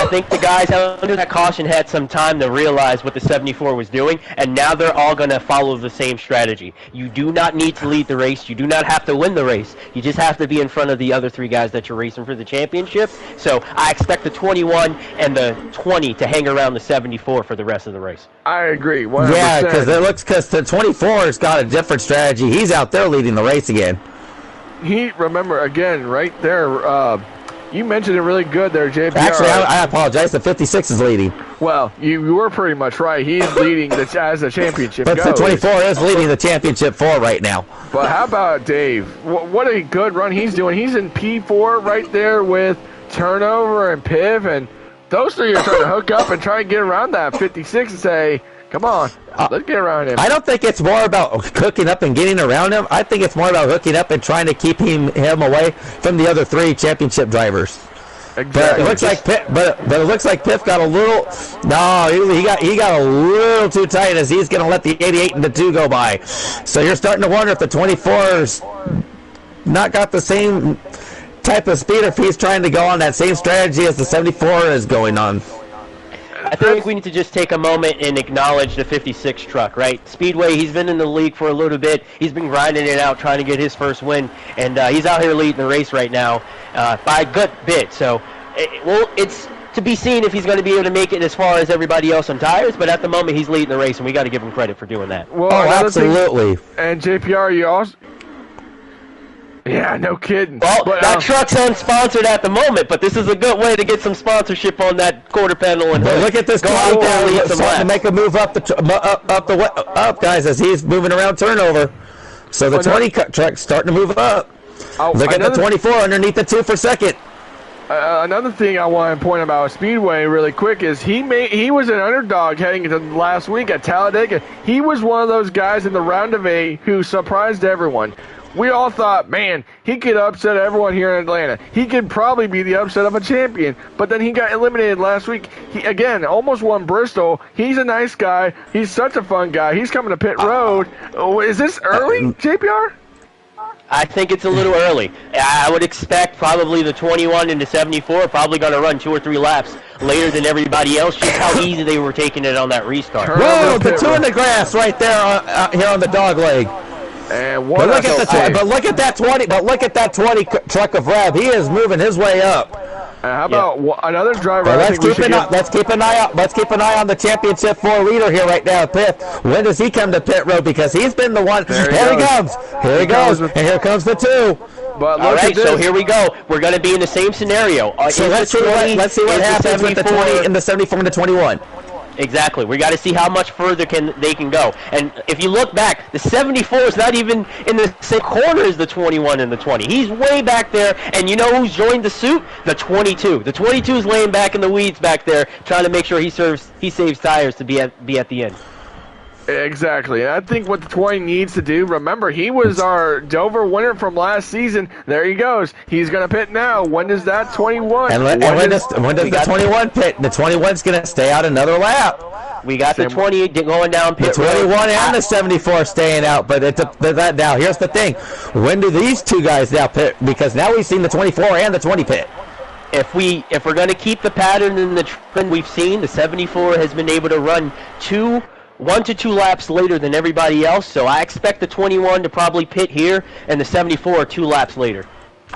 think the guys under that caution had some time to realize what the 74 was doing, and now they're all going to follow the same strategy. You do not need to lead the race. You do not have to win the race. You just have to be in front of the other 3 guys that you're racing for the championship. So I expect the 21 and the 20 to hang around the 74 for the rest of the race. I agree. 100%. Yeah, because the 24's got a different strategy. He's out there leading the race again. Remember, again, right there, you mentioned it really good there, JPR. Actually, I apologize. The 56 is leading. Well, you were pretty much right. He's leading as the championship goes. But the 24 is leading the championship 4 right now. But how about Dave? What a good run he's doing. He's in P4 right there with Turnover and Piv, and those 3 are trying to hook up and try and get around that 56 and say, come on, let's get around him. I don't think it's more about hooking up and getting around him. I think it's more about hooking up and trying to keep him away from the other 3 championship drivers. Exactly. But it looks like Piff got a little. No, he got a little too tight as he's going to let the 88 and the 2 go by. So you're starting to wonder if the 24's not got the same type of speed, if he's trying to go on that same strategy as the 74 is going on. I think we need to just take a moment and acknowledge the 56 truck, right? Speedway, he's been in the league for a little bit. He's been grinding it out, trying to get his first win, and he's out here leading the race right now by a good bit. So, it's to be seen if he's going to be able to make it as far as everybody else on tires, but at the moment he's leading the race, and we got to give him credit for doing that. Well, absolutely. And JPR, you also... Yeah, no kidding. Well, that truck's unsponsored at the moment, but this is a good way to get some sponsorship on that quarter panel. And look at this guy starting to make a move up, guys, as he's moving around Turnover. So the 20 truck's starting to move up. Look at the 24 underneath the 2 for second. Another thing I want to point about Speedway really quick is he was an underdog heading into last week at Talladega. He was one of those guys in the round of 8 who surprised everyone. We all thought, man, he could upset everyone here in Atlanta. He could probably be the upset of a champion. But then he got eliminated last week. He, again, almost won Bristol. He's a nice guy. He's such a fun guy. He's coming to pit road. Is this early, JPR? I think it's a little early. I would expect probably the 21 and the 74 are probably going to run 2 or 3 laps later than everybody else, just how easy they were taking it on that restart. Whoa, the 2 in the grass right there here on the dog leg. And but look at that 20 truck of Rab. He is moving his way up. How about another driver? Well, I let's think we should get... let's keep an eye out. Let's keep an eye on the championship 4 leader here right now, Piff. When does he come to pit road? Because he's been the one. There he comes. Here he goes. And here comes the 2. But all right, so here we go. We're going to be in the same scenario. So let's see what happens with the 20 and the 74 and the 21. Exactly. We got to see how much further they can go. And if you look back, the 74 is not even in the same corner as the 21 and the 20. He's way back there. And you know who's joined the suit? The 22. The 22 is laying back in the weeds back there, trying to make sure he saves tires to be at the end. Exactly, and I think what the 20 needs to do, remember, he was our Dover winner from last season. There he goes. He's going to pit now. When does that 21? And when does the 21 pit? The 21's going to stay out another lap. We got the 20 going down pit road. The 21 and the 74 staying out, but now here's the thing. When do these 2 guys now pit? Because now we've seen the 24 and the 20 pit. If we're going to keep the pattern and the trend we've seen, the 74 has been able to run 1 to 2 laps later than everybody else, so I expect the 21 to probably pit here, and the 74 2 laps later.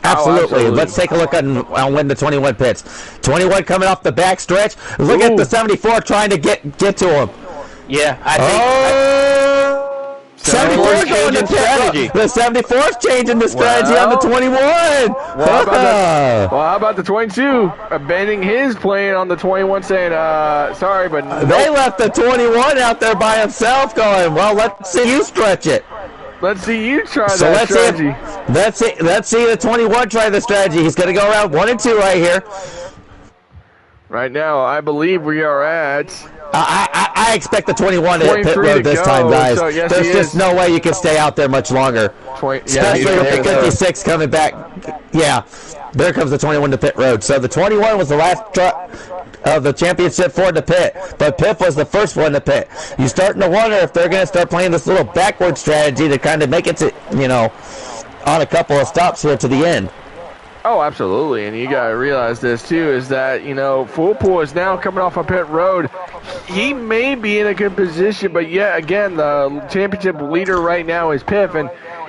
Absolutely. Let's take a look on when the 21 pits. 21 coming off the back stretch. Look at the 74 trying to get to him. Yeah, I think... 74 going to strategy. The 74's changing the strategy on the 21. How about the 22 abandoning his plane on the 21, saying, sorry, but nope. They left the 21 out there by himself going, well, let's see you stretch it. Let's see you try that strategy. Let's see the 21 try the strategy. He's going to go around 1 and 2 right here. Right now, I believe we are at... I expect the 21 to hit pit road this time, guys. So, yes, there's just no way you can stay out there much longer. Especially with the 56 coming back. Yeah, there comes the 21 to pit road. So the 21 was the last truck of the championship for the pit, but Piff was the first one to pit. You're starting to wonder if they're going to start playing this little backward strategy to kind of make it to, on a couple of stops here to the end. Oh, absolutely, and you got to realize this, too, is that, Foolpool is now coming off a pit road. He may be in a good position, but yet again, the championship leader right now is Piff, and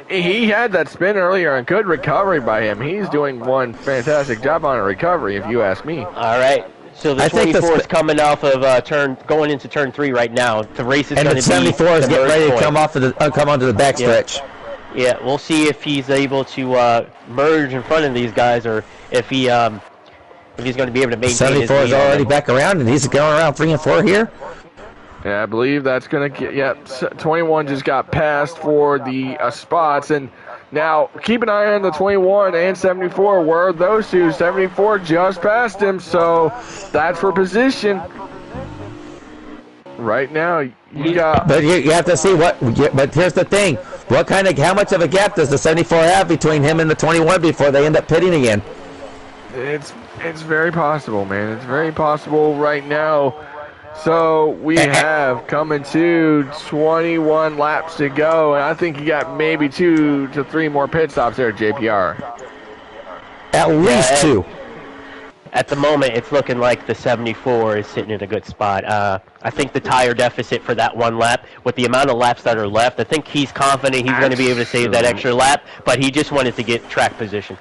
he had that spin earlier, and good recovery by him. He's doing one fantastic job on a recovery, if you ask me. All right. So the 24 is coming off of going into turn 3 right now. The race is going to be... And the 74 is getting ready to come onto the backstretch. Yeah, we'll see if he's able to merge in front of these guys, or if he's going to be able to maintain 74 is already back around, and he's going around 3 and 4 here. Yeah, I believe that's going to get... 21 just got passed for the spots, and now keep an eye on the 21 and 74. Where are those two? 74 just passed him, so that's for position. Right now, you got... But you have to see what... But here's the thing. How much of a gap does the 74 have between him and the 21 before they end up pitting again? It's very possible, man. It's very possible right now. So we have coming to 21 laps to go, and I think you got maybe 2 to 3 more pit stops there at JPR. At least 2. At the moment, it's looking like the 74 is sitting in a good spot. I think the tire deficit for that 1 lap, with the amount of laps that are left, I think he's confident he's going to be able to save that extra lap, but he just wanted to get track position.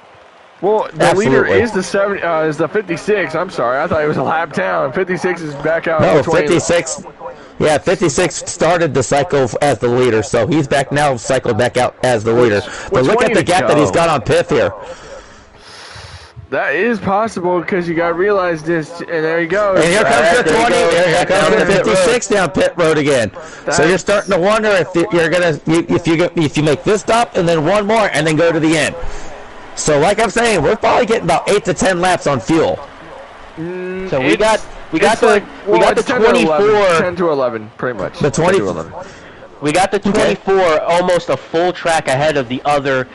Well, the leader is the 56. I'm sorry, I thought it was a lap down. 56 is back out. No, 56. Yeah, 56 started the cycle as the leader, so he's back now, cycled back out as the leader. But look at the gap that he's got on Piff here. That is possible, because you got to realize this, and there you go. And here comes the 20. Here comes the 56 down pit road again. So you're starting to wonder if you make this stop and then 1 more and then go to the end. So like I'm saying, we're probably getting about 8 to 10 laps on fuel. So we got the 24, 10 to 11, pretty much. The 20 to 11. We got the 24 almost a full track ahead of the other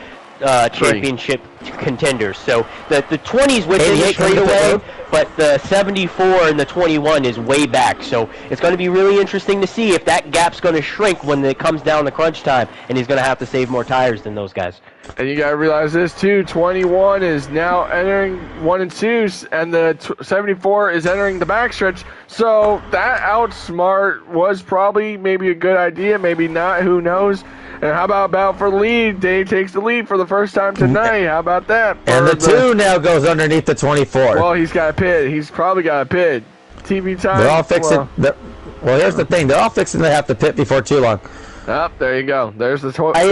championship contenders. So the 20's within the straightaway, but the 74 and the 21 is way back. So it's going to be really interesting to see if that gap's going to shrink when it comes down to crunch time, and he's going to have to save more tires than those guys. And you got to realize this too, 21 is now entering 1 and 2, and the 74 is entering the backstretch. So that outsmart was probably maybe a good idea, maybe not, who knows. And how about for the lead? Dave takes the lead for the first time tonight. How about that? And the 2 now goes underneath the 24. Well, he's got a pit. He's probably got a pit. TV time. They're all fixing. Well, here's the thing. They're all fixing to have to pit before too long. Oh, there you go. There's the 2. I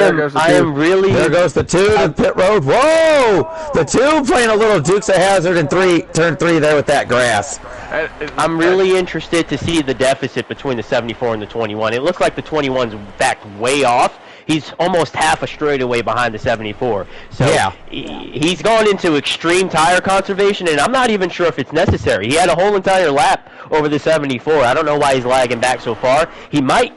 am really. There goes the 2 to pit road. Whoa! The 2 playing a little Dukes of Hazzard and turn 3 there with that grass. I'm really interested to see the deficit between the 74 and the 21. It looks like the 21's backed way off. He's almost half a straightaway behind the 74. So yeah. He's gone into extreme tire conservation, and I'm not even sure if it's necessary. He had a whole entire lap over the 74. I don't know why he's lagging back so far. He might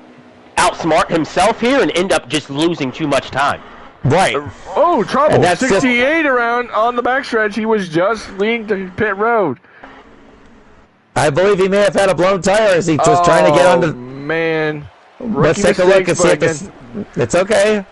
outsmart himself here and end up just losing too much time. Right. Oh, trouble. And that's 68 around on the backstretch. He was just leading to pit road. I believe he may have had a blown tire as he was trying to get on the... Oh, man. Let's take a look and see if this... It's okay.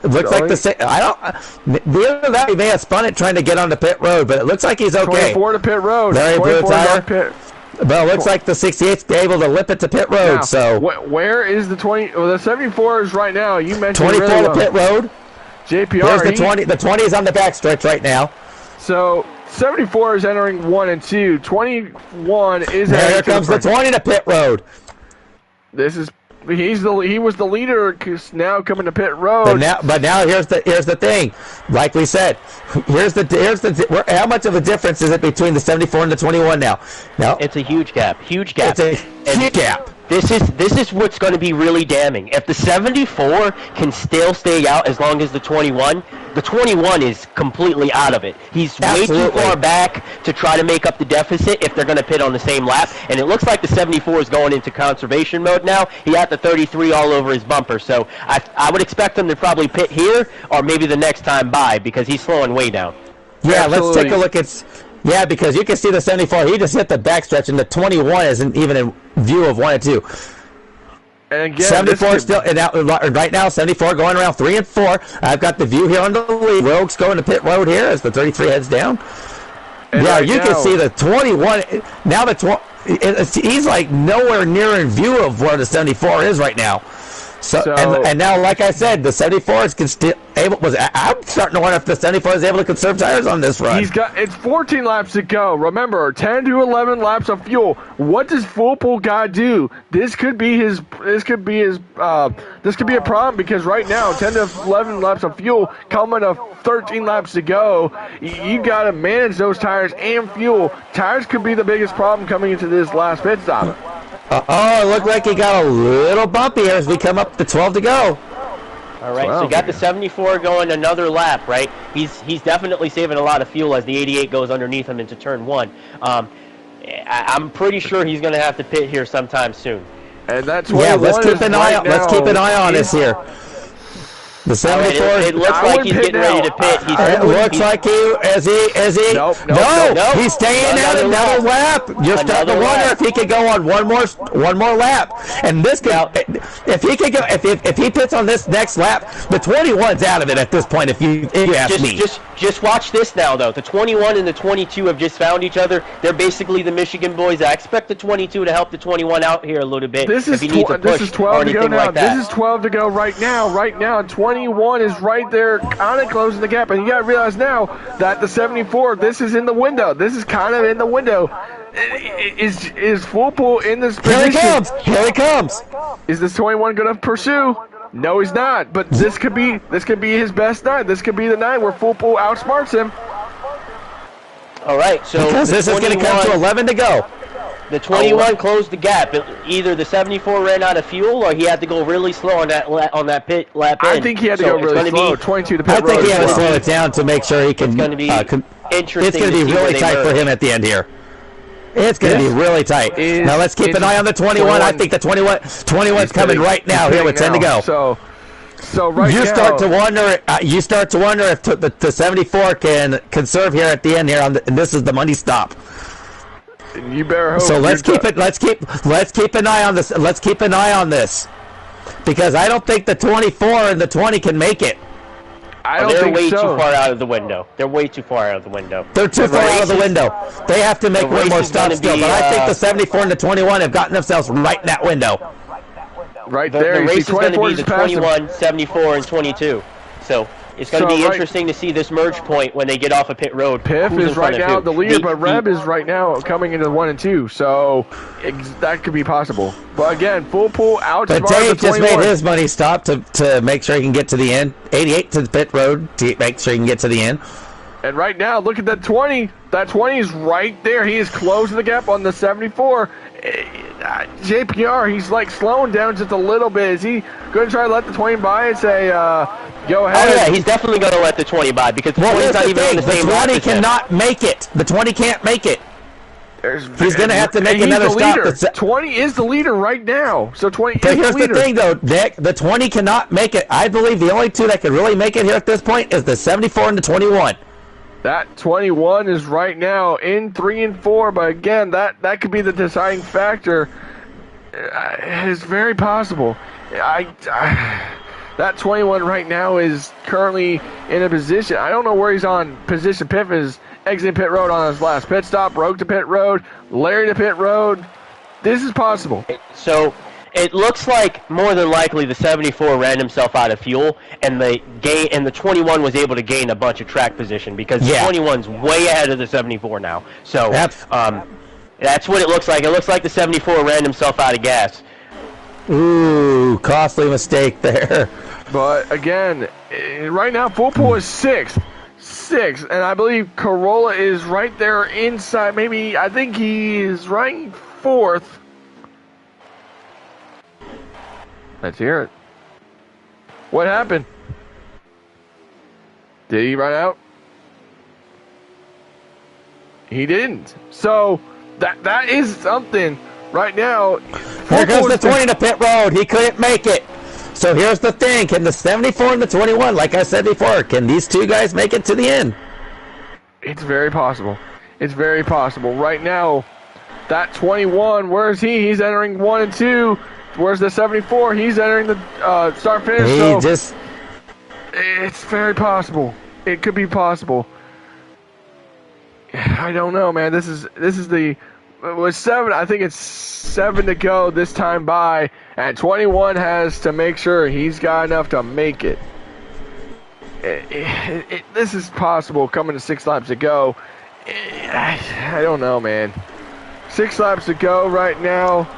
It looks like the other guy may have spun it trying to get onto pit road, but it looks like he's okay. 24 to pit road. Very blue tire. But it looks like the 68's able to lip it to pit road. Now, so where is the 20? Well, the 74 is right now. You mentioned 24 to pit road. JPR. Here's the 20. The 20 is on the backstretch right now. So 74 is entering 1 and 2. 21 is. There comes the 20 to pit road. This is. He was the leader. Now coming to pit road. But now here's the thing. Like we said, how much of a difference is it between the 74 and the 21 now? No, it's a huge gap. Huge gap. It's a huge gap. This is what's going to be really damning. If the 74 can still stay out as long as the 21 is completely out of it. He's way too far back to try to make up the deficit if they're going to pit on the same lap. And it looks like the 74 is going into conservation mode now. He had the 33 all over his bumper. So I would expect him to probably pit here or maybe the next time by because he's slowing way down. Yeah, Let's take a look at... Yeah, because you can see the 74. He just hit the backstretch, and the 21 isn't even in view of 1 and 2. And again, 74 still right now. 74 going around 3 and 4. I've got the view here on the lead. Rogue's going to pit road here as the 33 heads down. And yeah, you can see the 21. Now he's like nowhere near in view of where the 74 is right now. So and now, like I said, the 74 is I'm starting to wonder if the 74 is able to conserve tires on this run. It's 14 laps to go. Remember, 10 to 11 laps of fuel. What does Fullpool guy do? This could be a problem because right now, 10 to 11 laps of fuel coming to 13 laps to go. You got to manage those tires and fuel. Tires could be the biggest problem coming into this last pit stop. It looked like he got a little bumpy here as we come up to 12 to go. All right, so you got the 74 going another lap, right? He's definitely saving a lot of fuel as the 88 goes underneath him into turn 1. I'm pretty sure he's going to have to pit here sometime soon. And that's let's keep an eye on this here. The 74. It looks like he's getting ready to pit. It looks like is he? Nope. He's staying out another lap. You're starting to wonder if he could go on one more lap. And this could, if he could go, if he pits on this next lap, the 21's out of it at this point. If you ask me. Just watch this now, though. The 21 and the 22 have just found each other. They're basically the Michigan boys. I expect the 22 to help the 21 out here a little bit. This is 12 to go now. This is 12 to go right now. 21 is right there, kind of closing the gap. And you got to realize now that the 74, this is in the window. This is kind of in the window. Is Fullpool in this position? Here he comes. Is this 21 going to pursue? No, he's not. But this could be his best night. This could be the night where Fullpool outsmarts him. All right, so because this is going to come to 11 to go. The 21 closed the gap. Either the 74 ran out of fuel, or he had to go really slow on that pit lap. I think he had to go really slow. 22 to pit road. I think he had to slow it down to make sure he can. It's going to be interesting. It's going to be really tight for him at the end here. It's going to be really tight. Now let's keep an eye on the 21. I think the 21's coming right now here with 10 to go. So right now, you start to wonder if the 74 can conserve here at the end here and this is the money stop. You better hope. So let's keep an eye on this. Let's keep an eye on this because I don't think the 24 and the 20 can make it. They're way too far out of the window. They're way too far out of the window. They're too far out of the window. They have to make one more stop still. But I think the 74 and the 21 have gotten themselves right in that window. Right the there. race is going to be just the 21, 74, and 22. So it's going to be interesting to see this merge point when they get off of pit road. Piff is right now the leader, but Reb is right now coming into 1 and 2. So that could be possible. But again, full pool out. But Dave just made his money stop to make sure he can get to the end. 88 to the pit road to make sure he can get to the end. And right now, look at that 20. That 20 is right there. He is closing the gap on the 74. JPR, he's like slowing down just a little bit. Is he going to try to let the 20 by and say, go ahead? Oh, yeah, he's definitely going to let the 20 by because the 20's not even on the same lap. The 20 cannot make it. The 20 can't make it. He's going to have to make he's another the stop. 20 is the leader right now. So 20 but is here's the leader. The thing, though, Nick. The 20 cannot make it. I believe the only two that can really make it here at this point is the 74 and the 21. That 21 is right now in 3 and 4, but again, that could be the deciding factor. It's very possible. That 21 right now is currently in a position. I don't know where he's on position. Piff is exiting pit road on his last pit stop. Rogue to pit road. Larry to pit road. This is possible. So it looks like more than likely the 74 ran himself out of fuel, and the 21 was able to gain a bunch of track position because the 21's way ahead of the 74 now. So that's what it looks like. It looks like the 74 ran himself out of gas. Ooh, costly mistake there. But again, right now full pool is 6th, and I believe Corolla is right there inside. Maybe I think he is right 4th. Let's hear it. What happened? Did he run out? He didn't. So that is something right now. Here goes the 20 to pit road. He couldn't make it. So here's the thing. Can the 74 and the 21, like I said before, can these two guys make it to the end? It's very possible. It's very possible. Right now, that 21, where is he? He's entering 1 and 2. Where's the 74? He's entering the start finish. It's very possible. It could be possible. I don't know, man. This is the with 7. I think it's 7 to go this time by, and 21 has to make sure he's got enough to make it. This is possible. Coming to 6 laps to go. I don't know, man. 6 laps to go right now.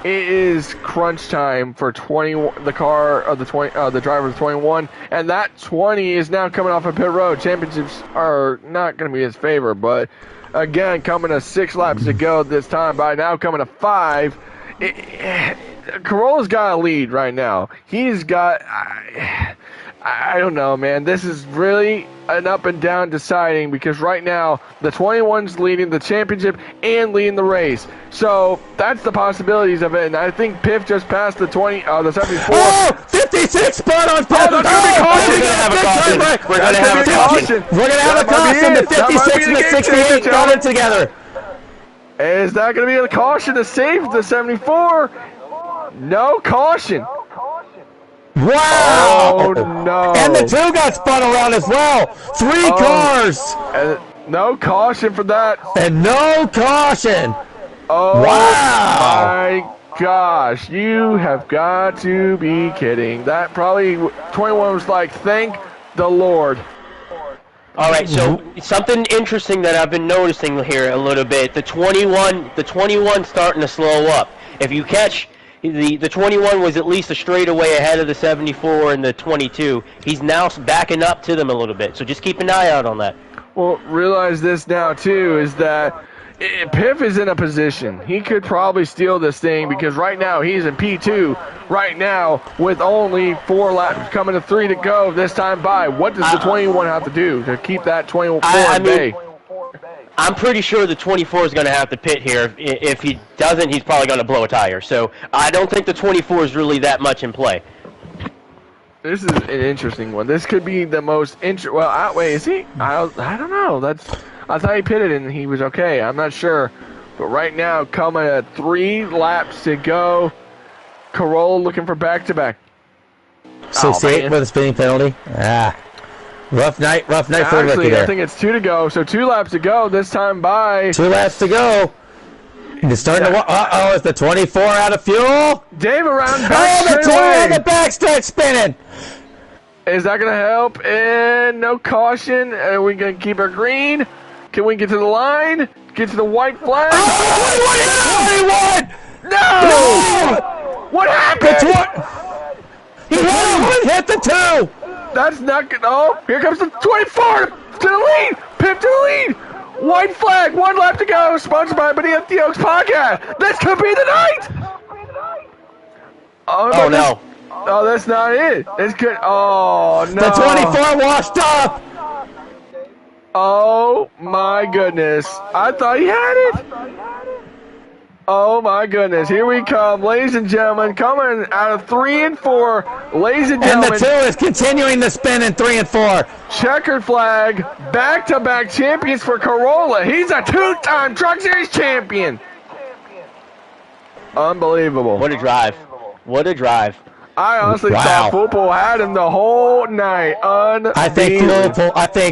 It is crunch time for 21. The car of the 20, the driver of 21, and that 20 is now coming off of pit road. Championships are not going to be his favor, but again, coming to 6 laps to go this time. By now, coming to 5. Corolla's got a lead right now. He's got. I don't know, man. This is really an up and down deciding because right now the 21's leading the championship and leading the race. So that's the possibilities of it. And I think Piff just passed the 74. Oh, 56 spot on Piff. Oh, that's going to be caution. We're going to have a caution. We're going to have a caution. The 56 and the 68 got it together. Is that going to be a caution to save the 74? No caution. Wow! Oh, no. And the 2 got spun around as well. 3 cars. No caution for that. And no caution. Oh, wow. My gosh. You have got to be kidding. That probably 21 was like, thank the Lord. All right, so something interesting that I've been noticing here a little bit. The 21 starting to slow up. If you catch... The 21 was at least a straightaway ahead of the 74 and the 22. He's now backing up to them a little bit, so just keep an eye out on that. Well, realize this now, too, is that Piff is in a position. He could probably steal this thing because right now he's in P2 right now with only 4 laps coming to 3 to go this time by. What does the 21 have to do to keep that 24 at bay? I'm pretty sure the 24 is going to have to pit here. If he doesn't, he's probably going to blow a tire. So I don't think the 24 is really that much in play. This is an interesting one. This could be the most well, wait, is he? I don't know. I thought he pitted and he was okay. I'm not sure. But right now, coming at 3 laps to go, Corolla looking for back-to-back. 68 with a spinning penalty. Rough night for the rookie there. I think it's 2 to go, so 2 laps to go this time by. 2 laps to go. It's starting to. Uh-oh, is the 24 out of fuel? Dave around Oh, back the straight 2 away. on the backstretch spinning. Is that going to help? And no caution. Are we going to keep her green? Can we get to the line? Get to the white flag? Oh, 21! No! What happened? He hit the 2! That's not good. Oh, here comes the 24 to the lead. Pip to the lead. White flag. 1 lap to go. Sponsored by Beneath the Oaks podcast. This could be the night. Oh no. Oh, that's not it. It's good. Oh, no. The 24 washed up! Oh, my goodness. I thought he had it. Oh, my goodness. Here we come, ladies and gentlemen. Coming out of 3 and 4. Ladies and And gentlemen. the 2 is continuing to spin in 3 and 4. Checkered flag. Back-to-back champions for Corolla. He's a 2-time Truck Series champion. Unbelievable. What a drive. What a drive. I honestly thought Football had him the whole night. I think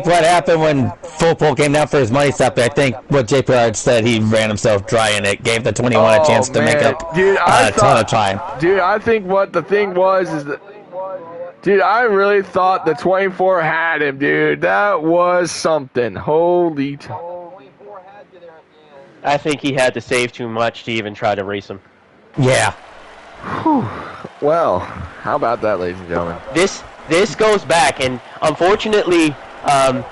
what happened when Football came down for his money stop, I think what JPR said, he ran himself dry and it gave the 21 a chance to make up a ton of time. Dude, I think what the thing was is that, dude, I really thought the 24 had him, dude. That was something. Holy I think he had to save too much to even try to race him. Yeah. Whew. Well, how about that, ladies and gentlemen? This goes back, and unfortunately, that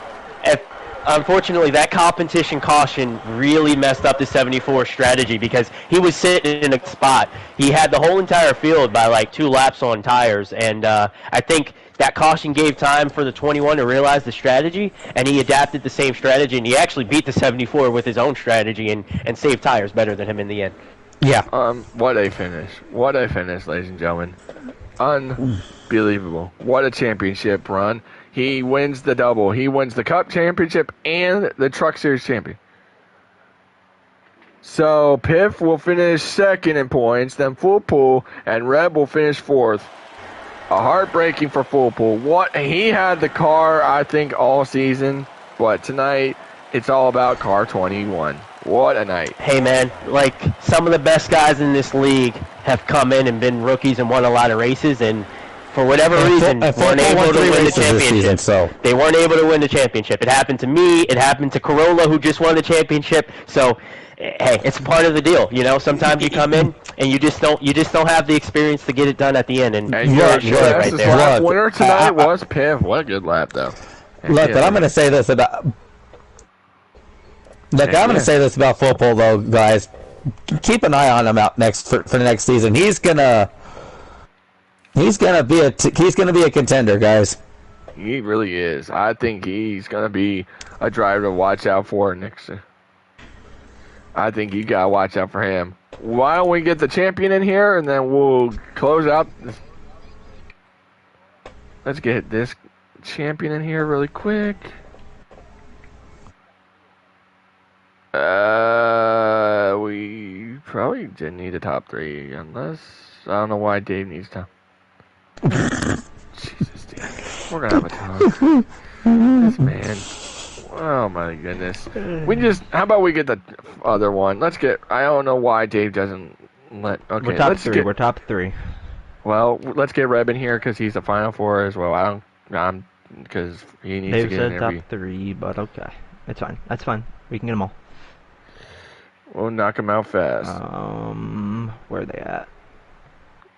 competition caution really messed up the 74 strategy because he was sitting in a spot. He had the whole entire field by like 2 laps on tires, and I think that caution gave time for the 21 to realize the strategy, and he adapted the same strategy, and he actually beat the 74 with his own strategy and saved tires better than him in the end. Yeah. What a finish. What a finish, ladies and gentlemen. Unbelievable. What a championship run. He wins the double. He wins the Cup Championship and the Truck Series Champion. So, Piff will finish second in points, then Full Pool, and Reb will finish fourth. A heartbreaking for Full Pool. He had the car, I think, all season, but tonight, it's all about car 21. What a night. Hey, man, like, some of the best guys in this league have come in and been rookies and won a lot of races, and for whatever reason, weren't able to win the championship. So. They weren't able to win the championship. It happened to me. It happened to Corolla, who just won the championship. So, hey, it's part of the deal. You know, sometimes you come in and you just don't have the experience to get it done at the end. And right there. Winner tonight was Piff. What a good lap, though. Look, but I'm going to say this about. Look, I'm going to say this about Football, though, guys. Keep an eye on him out next for the next season. He's gonna be a contender, guys. He really is. I think he's gonna be a driver to watch out for next year. I think you gotta watch out for him. Why don't we get the champion in here and then we'll close out. Let's get this champion in here really quick. We probably didn't need a top 3 unless I don't know why Dave needs top. Jesus, Dave. We're gonna have a talk. This man. Oh my goodness. How about we get the other one? I don't know why Dave doesn't let. Okay, we're top 3. We're top 3. Well, let's get Reb in here because he's the final 4 as well. Because he needs to get in Dave said top 3, but okay, it's fine. That's fine. We can get them all. We'll knock him out fast. Where are they at?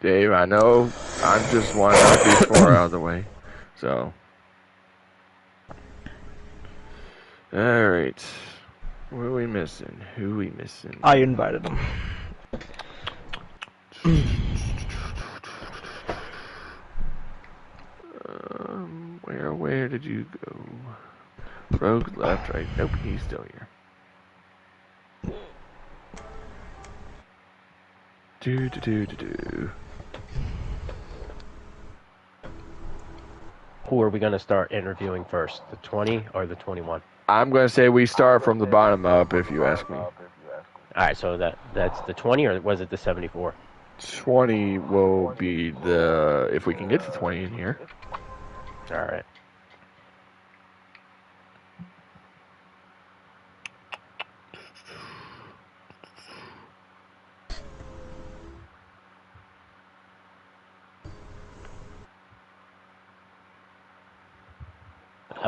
Dave, I know. I'm just wanting to get these 4 out of the way. So. Alright. Who are we missing? I invited them. Where did you go? Rogue, left, right. Nope, he's still here. Who are we going to start interviewing first, the 20 or the 21? I'm going to say we start from the bottom up, if you ask me. All right, so that's the 20, or was it the 74? 20 will be if we can get to 20 in here. All right.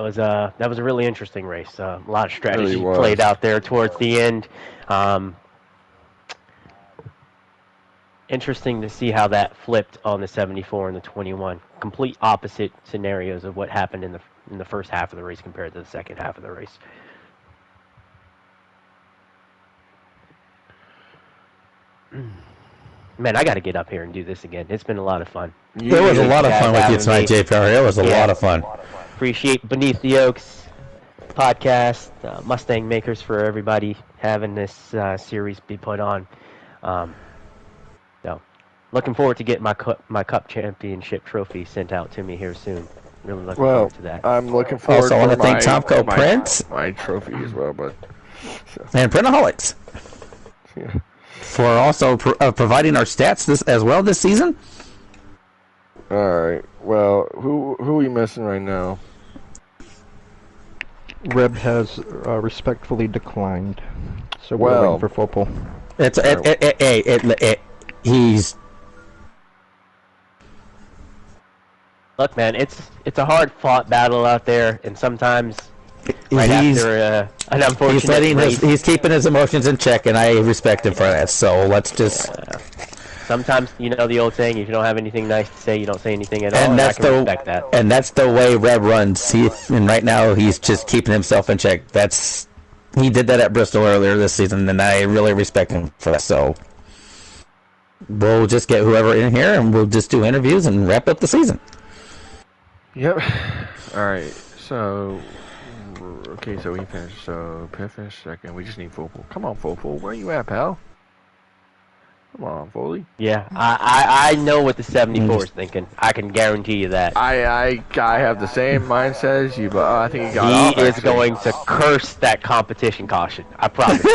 that was a really interesting race. A lot of strategy Really was. played out there towards the end. Interesting to see how that flipped on the 74 and the 21. Complete opposite scenarios of what happened in the first half of the race compared to the second half of the race. Man, I got to get up here and do this again. It's been a lot of fun. It was a lot of fun with you tonight, Jay Perry. It was a lot of fun. Appreciate Beneath the Oaks podcast, Mustang Makers, for everybody having this series be put on. So, looking forward to getting my cup championship trophy sent out to me here soon. Really looking forward to that. I'm looking forward Also, I want to thank Tomco my, Prince my trophy as well, but and Printaholics for also providing our stats this season. All right. Well, who are we missing right now? Reb has respectfully declined, so we're waiting for football. He's. Look, man, it's a hard-fought battle out there, and sometimes after an unfortunate he's keeping his emotions in check, and I respect him for that. So let's just. Sometimes, you know the old saying, if you don't have anything nice to say, you don't say anything at all, and I can respect that. And that's the way Reb runs. And right now, he's just keeping himself in check. He did that at Bristol earlier this season, and I really respect him for that. So we'll just get whoever in here, and we'll just do interviews and wrap up the season. Yep. All right. So, okay, so we finished. So, Piff finished second. We just need Fopal. Come on, Fopal. Where you at, pal? Come on, Foley. Yeah, I know what the 74 is thinking. I can guarantee you that. I have the same mindset as you, but I think he got off. He is going to curse that competition caution. I promise you.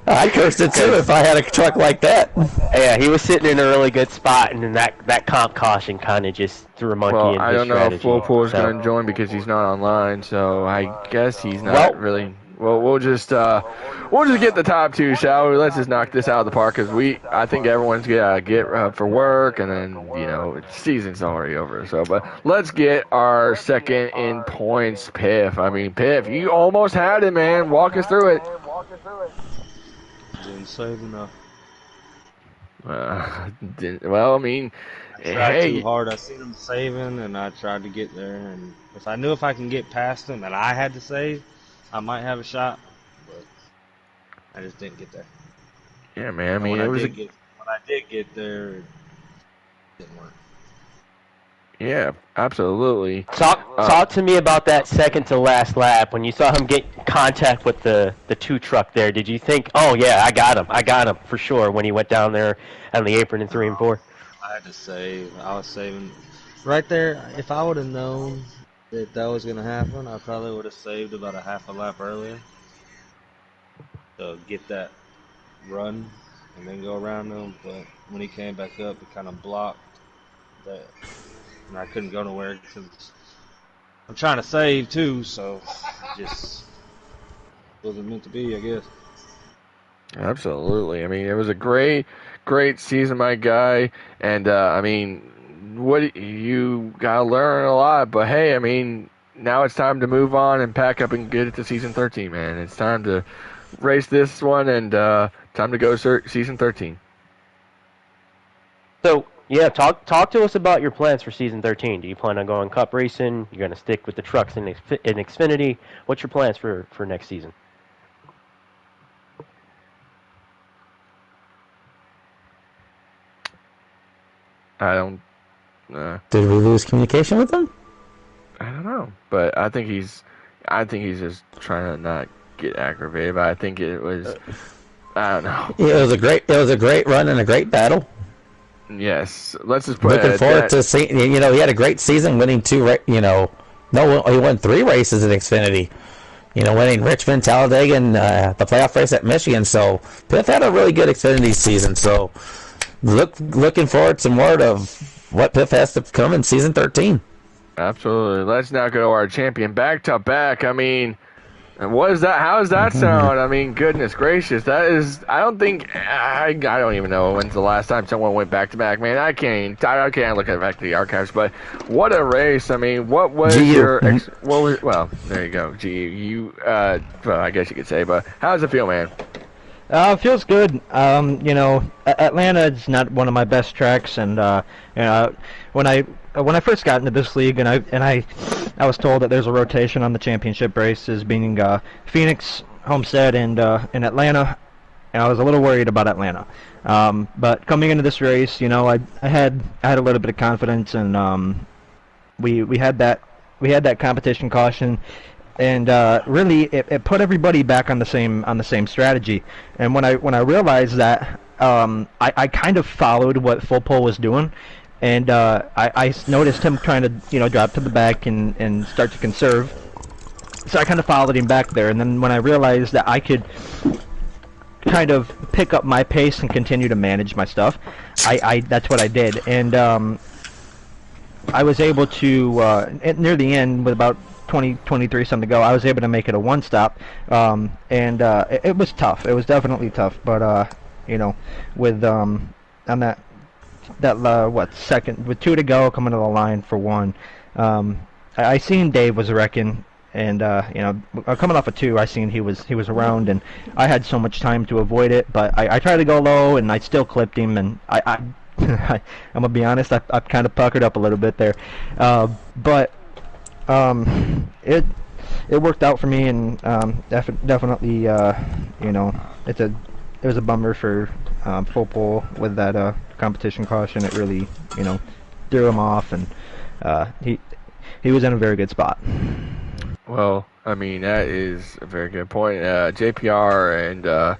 I cursed it too if I had a truck like that. Yeah, he was sitting in a really good spot, and then that comp caution kind of just threw a monkey in his strategy. I don't know if Fopal is going to join because he's not online, so I guess he's not really... Well, we'll just get the top two, shall we? Let's just knock this out of the park because I think everyone's gonna get for work, and then season's already over. So, but let's get our second in points, Piff. I mean, Piff, you almost had it, man. Walk us through it. Didn't save enough. Well, I mean, I tried too hard. I seen him saving, and I tried to get there. And if I knew if I can get past him, and I had to save, I might have a shot, but I just didn't get there. Yeah, man. I mean, when I did get there, it didn't work. Yeah, absolutely. Talk to me about that second to last lap when you saw him get contact with the two truck there. Did you think, oh yeah, I got him for sure when he went down there on the apron in 3 and 4? I had to save. I was saving right there. If I would have known that was going to happen, I probably would have saved about a half a lap earlier to get that run and then go around him. But when he came back up, it kind of blocked that, and I couldn't go nowhere because I'm trying to save too, so it just wasn't meant to be, I guess. Absolutely. I mean, it was a great season, my guy, and I mean, you gotta learn a lot, but hey, I mean, now it's time to move on and pack up and get it to season 13, man. It's time to race this one and time to go season 13. So, yeah, talk to us about your plans for season 13. Do you plan on going cup racing? You're going to stick with the trucks in Xfinity? What's your plans for next season? I don't... Did we lose communication with him? I don't know, but I think he's just trying to not get aggravated. But I think it was, I don't know. It was a great run and a great battle. Yes, let's just put looking forward to seeing. He had a great season, winning he won 3 races at Xfinity. Winning Richmond, Talladega, and the playoff race at Michigan. So Piff had a really good Xfinity season. So looking forward to more of what Piff has to come in season 13. Absolutely. Let's now go to our champion back to back. I mean, And what is that? How does that sound? I mean, goodness gracious, that is. I don't think. I don't even know when's the last time someone went back to back. Man, I can't look at back to the archives. But what a race! I mean, what was your? What was? Well, there you go. GU. You. Well, I guess you could say. But how does it feel, man? It feels good. You know, Atlanta is not one of my best tracks, and you know, when I first got into this league, and I was told that there's a rotation on the championship races, being Phoenix, Homestead, and Atlanta, and I was a little worried about Atlanta. But coming into this race, you know, I had a little bit of confidence, and we had that competition caution. And really, it put everybody back on the same strategy. And when I realized that, I kind of followed what Full Pull was doing, and I noticed him trying to drop to the back and start to conserve. So I kind of followed him back there. And then when I realized that I could kind of pick up my pace and continue to manage my stuff, that's what I did. And I was able to near the end with about 23 something to go, I was able to make it a one stop, and it was tough. It was definitely tough, but you know, with on that second with 2 to go, coming to the line for 1, I seen Dave was wrecking, and you know, coming off of 2, I seen he was around, and I had so much time to avoid it, but I tried to go low, and I still clipped him, and I'm gonna be honest, I kind of puckered up a little bit there, but it worked out for me, and definitely you know, it was a bummer for Full Pull with that competition caution. It really, you know, threw him off, and he was in a very good spot. Well, I mean, that is a very good point. JPR and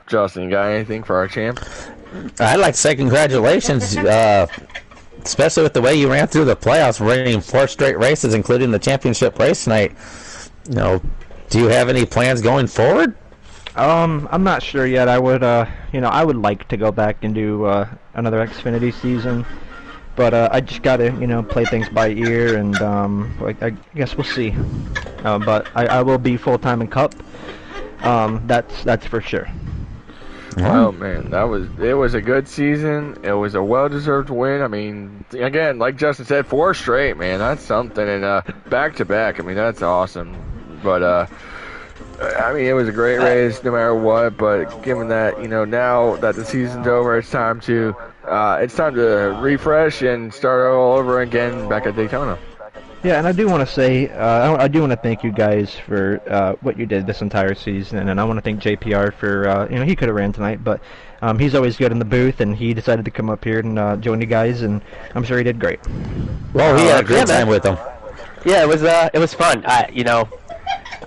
Justin, you got anything for our champ? I'd like to say congratulations, especially with the way you ran through the playoffs, winning 4 straight races, including the championship race tonight. You know, do you have any plans going forward? I'm not sure yet. I would, you know, I would like to go back and do another Xfinity season, but I just gotta, you know, play things by ear, and I guess we'll see. But I will be full-time in Cup. That's for sure. Well, man, it was a good season. It was a well-deserved win. I mean, again, like Justin said, 4 straight, man. That's something. And back-to-back, I mean, that's awesome. But, I mean, it was a great race no matter what. But given that, you know, now that the season's over, it's time to refresh and start all over again back at Daytona. Yeah, and I do want to say, I do want to thank you guys for what you did this entire season, and I want to thank JPR for, you know, he could have ran tonight, but he's always good in the booth, and he decided to come up here and join you guys, and I'm sure he did great. Well, he had a great time with them. Yeah, it was fun. You know,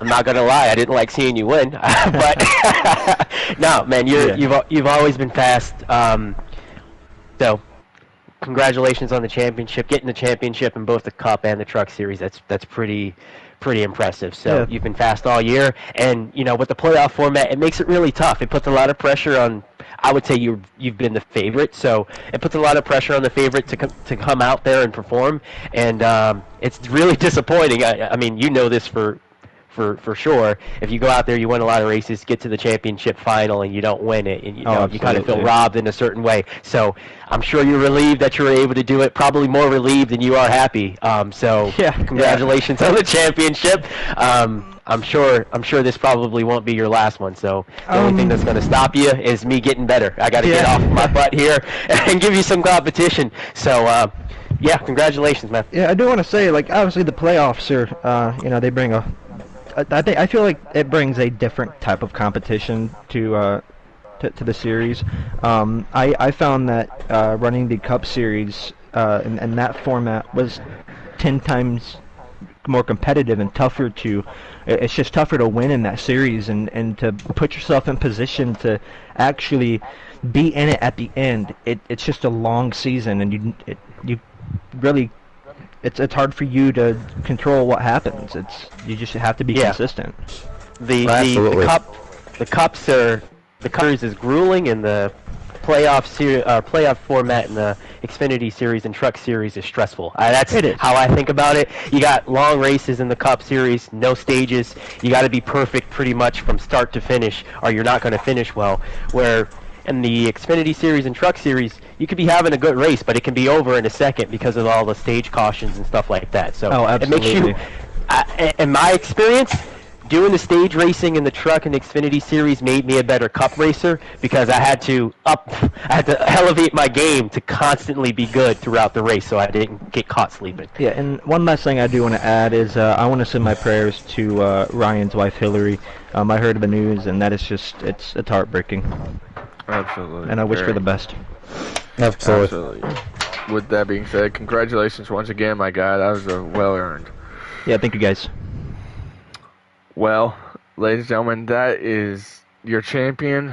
I'm not gonna lie, I didn't like seeing you win, but no, man, you've always been fast. So. Congratulations on the championship, getting the championship in both the Cup and the Truck Series. That's pretty impressive. So you've been fast all year, and you know, with the playoff format, it makes it really tough. It puts a lot of pressure on. I would say you've been the favorite, so it puts a lot of pressure on the favorite to come out there and perform, and it's really disappointing. I mean, you know this for sure. If you go out there, you win a lot of races, get to the championship final, and you don't win it, and you kind of feel robbed in a certain way. So I'm sure you're relieved that you were able to do it. Probably more relieved than you are happy. Congratulations on the championship. I'm sure this probably won't be your last one. So the only thing that's going to stop you is me getting better. I got to get off my butt here and give you some competition. So. Yeah, congratulations, man. Yeah, I do want to say, like, obviously the playoffs are, you know, they bring I feel like it brings a different type of competition to the series. I found that running the Cup Series in that format was 10 times more competitive and tougher to. It's just tougher to win in that series and to put yourself in position to actually be in it at the end. It's just a long season, and you really. It's hard for you to control what happens. You just have to be consistent. The Cup series is grueling, and the playoff format in the Xfinity Series and Truck Series is stressful. That's how I think about it. You got long races in the Cup Series, no stages. You got to be perfect pretty much from start to finish, or you're not going to finish well. Where in the Xfinity Series and Truck Series, you could be having a good race, but it can be over in a second because of all the stage cautions and stuff like that. So it makes you, in my experience, doing the stage racing in the Truck and Xfinity Series made me a better Cup racer because I had to elevate my game to constantly be good throughout the race, so I didn't get caught sleeping. Yeah, and one last thing I do want to add is I want to send my prayers to Ryan's wife Hillary. I heard the news, and that is it's heartbreaking. Absolutely. And I wish her the best. Absolutely. With that being said, congratulations once again, my guy. That was well earned. Yeah, thank you guys. Well, ladies and gentlemen, that is your champion.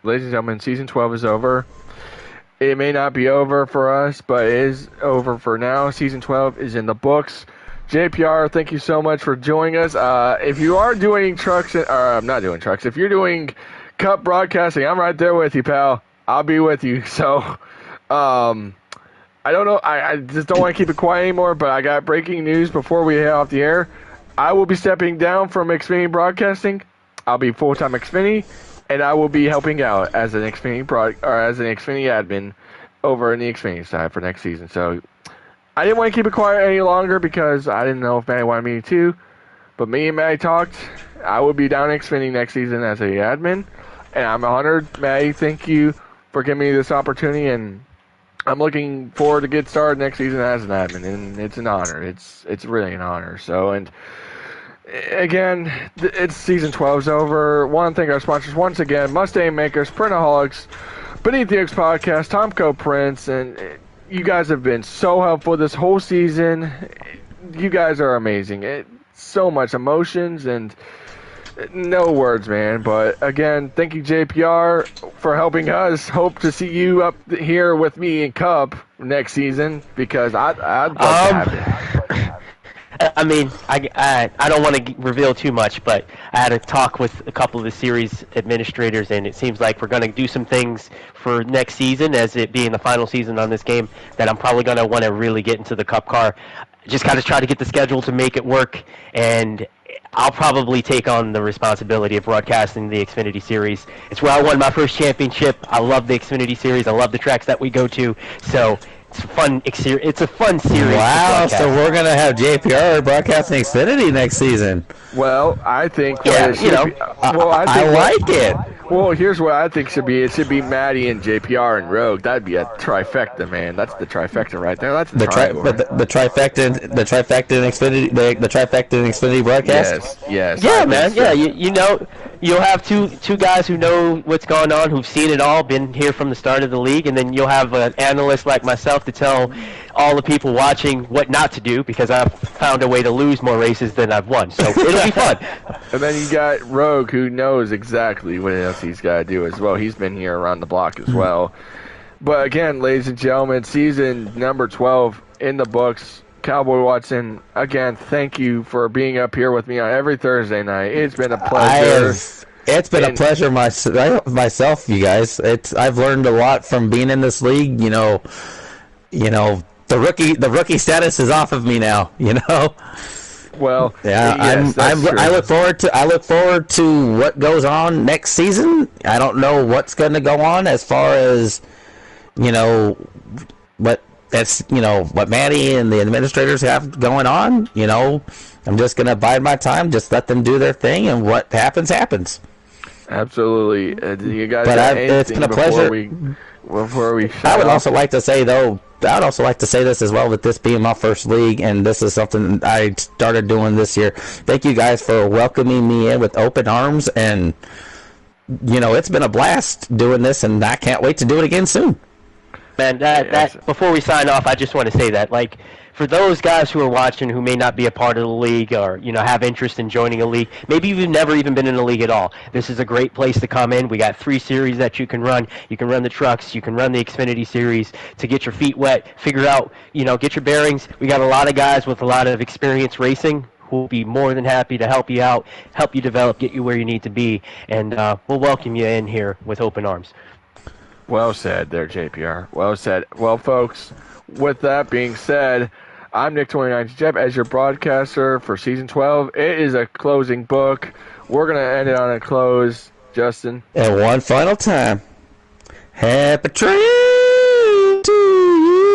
Ladies and gentlemen, Season 12 is over. It may not be over for us, but it is over for now. Season 12 is in the books. JPR, thank you so much for joining us. If you are doing trucks, I'm not doing trucks. If you're doing Cup broadcasting, I'm right there with you, pal. I'll be with you. So, I don't know. I just don't want to keep it quiet anymore, but I got breaking news before we head off the air. I will be stepping down from Xfinity Broadcasting. I'll be full-time Xfinity, and I will be helping out as an Xfinity admin over in the Xfinity side for next season. So I didn't want to keep it quiet any longer because I didn't know if Maddie wanted me to. But me and Maddie talked. I will be down in Xfinity next season as an admin, and I'm honored. Maddie, thank you for giving me this opportunity, and I'm looking forward to get started next season as an admin, and it's an honor. It's really an honor. So, and again, it's Season 12's over. Want to thank our sponsors once again, Mustang Makers, Printaholics, Beneath the X Podcast, Tomco Prints, and you guys have been so helpful this whole season. You guys are amazing. So much emotions and no words, man. But again, thank you, JPR, for helping us. Hope to see you up here with me in Cup next season because I'd love to have it. I mean, I don't want to reveal too much, but I had a talk with a couple of the series administrators, and it seems like we're going to do some things for next season, as it being the final season on this game, that I'm probably going to want to really get into the Cup car. Just got to try to get the schedule to make it work, and I'll probably take on the responsibility of broadcasting the Xfinity Series. It's where I won my first championship. I love the Xfinity Series. I love the tracks that we go to. So it's a fun series. Wow, so we're going to have JPR broadcasting Xfinity next season. Well, I think I like it. Well, here's what I think should be. It should be Maddie and JPR and Rogue. That'd be a trifecta, man. That's the trifecta right there. That's the trifecta in Xfinity, the trifecta in Xfinity broadcast. Yes. Yeah, man. So. Yeah, you know, you'll have two guys who know what's going on, who've seen it all, been here from the start of the league, and then you'll have an analyst like myself to tell all the people watching what not to do, because I've found a way to lose more races than I've won. So it'll be fun. And then you got Rogue, who knows exactly what else he's got to do as well. He's been here around the block as well. But again, ladies and gentlemen, season number 12 in the books. Cowboy Watson, again, thank you for being up here with me on every Thursday night. It's been a pleasure. It's been a pleasure myself, you guys. I've learned a lot from being in this league. You know, the rookie status is off of me now. You know. Well, yeah, yes, I look forward to what goes on next season. I don't know what's going to go on as far as what Maddie and the administrators have going on. I'm just going to bide my time, just let them do their thing, and what happens. Absolutely. You guys, it's been a pleasure. Before we I would also like to say this as well, with this being my first league, and this is something I started doing this year. Thank you guys for welcoming me in with open arms, and it's been a blast doing this, and I can't wait to do it again soon. Man, that before we sign off, I just want to say that, like, for those guys who are watching who may not be a part of the league, or have interest in joining a league, maybe you've never even been in a league at all, this is a great place to come in. We got 3 series that you can run. You can run the trucks, you can run the Xfinity Series to get your feet wet, figure out, get your bearings. We got a lot of guys with a lot of experience racing who will be more than happy to help you out, help you develop, get you where you need to be, and we'll welcome you in here with open arms. Well said there, JPR. Well said. Well, folks, with that being said, I'm Nick29 Jeff as your broadcaster for Season 12. It is a closing book. We're going to end it on a close. Justin. And one final time. Happy tree!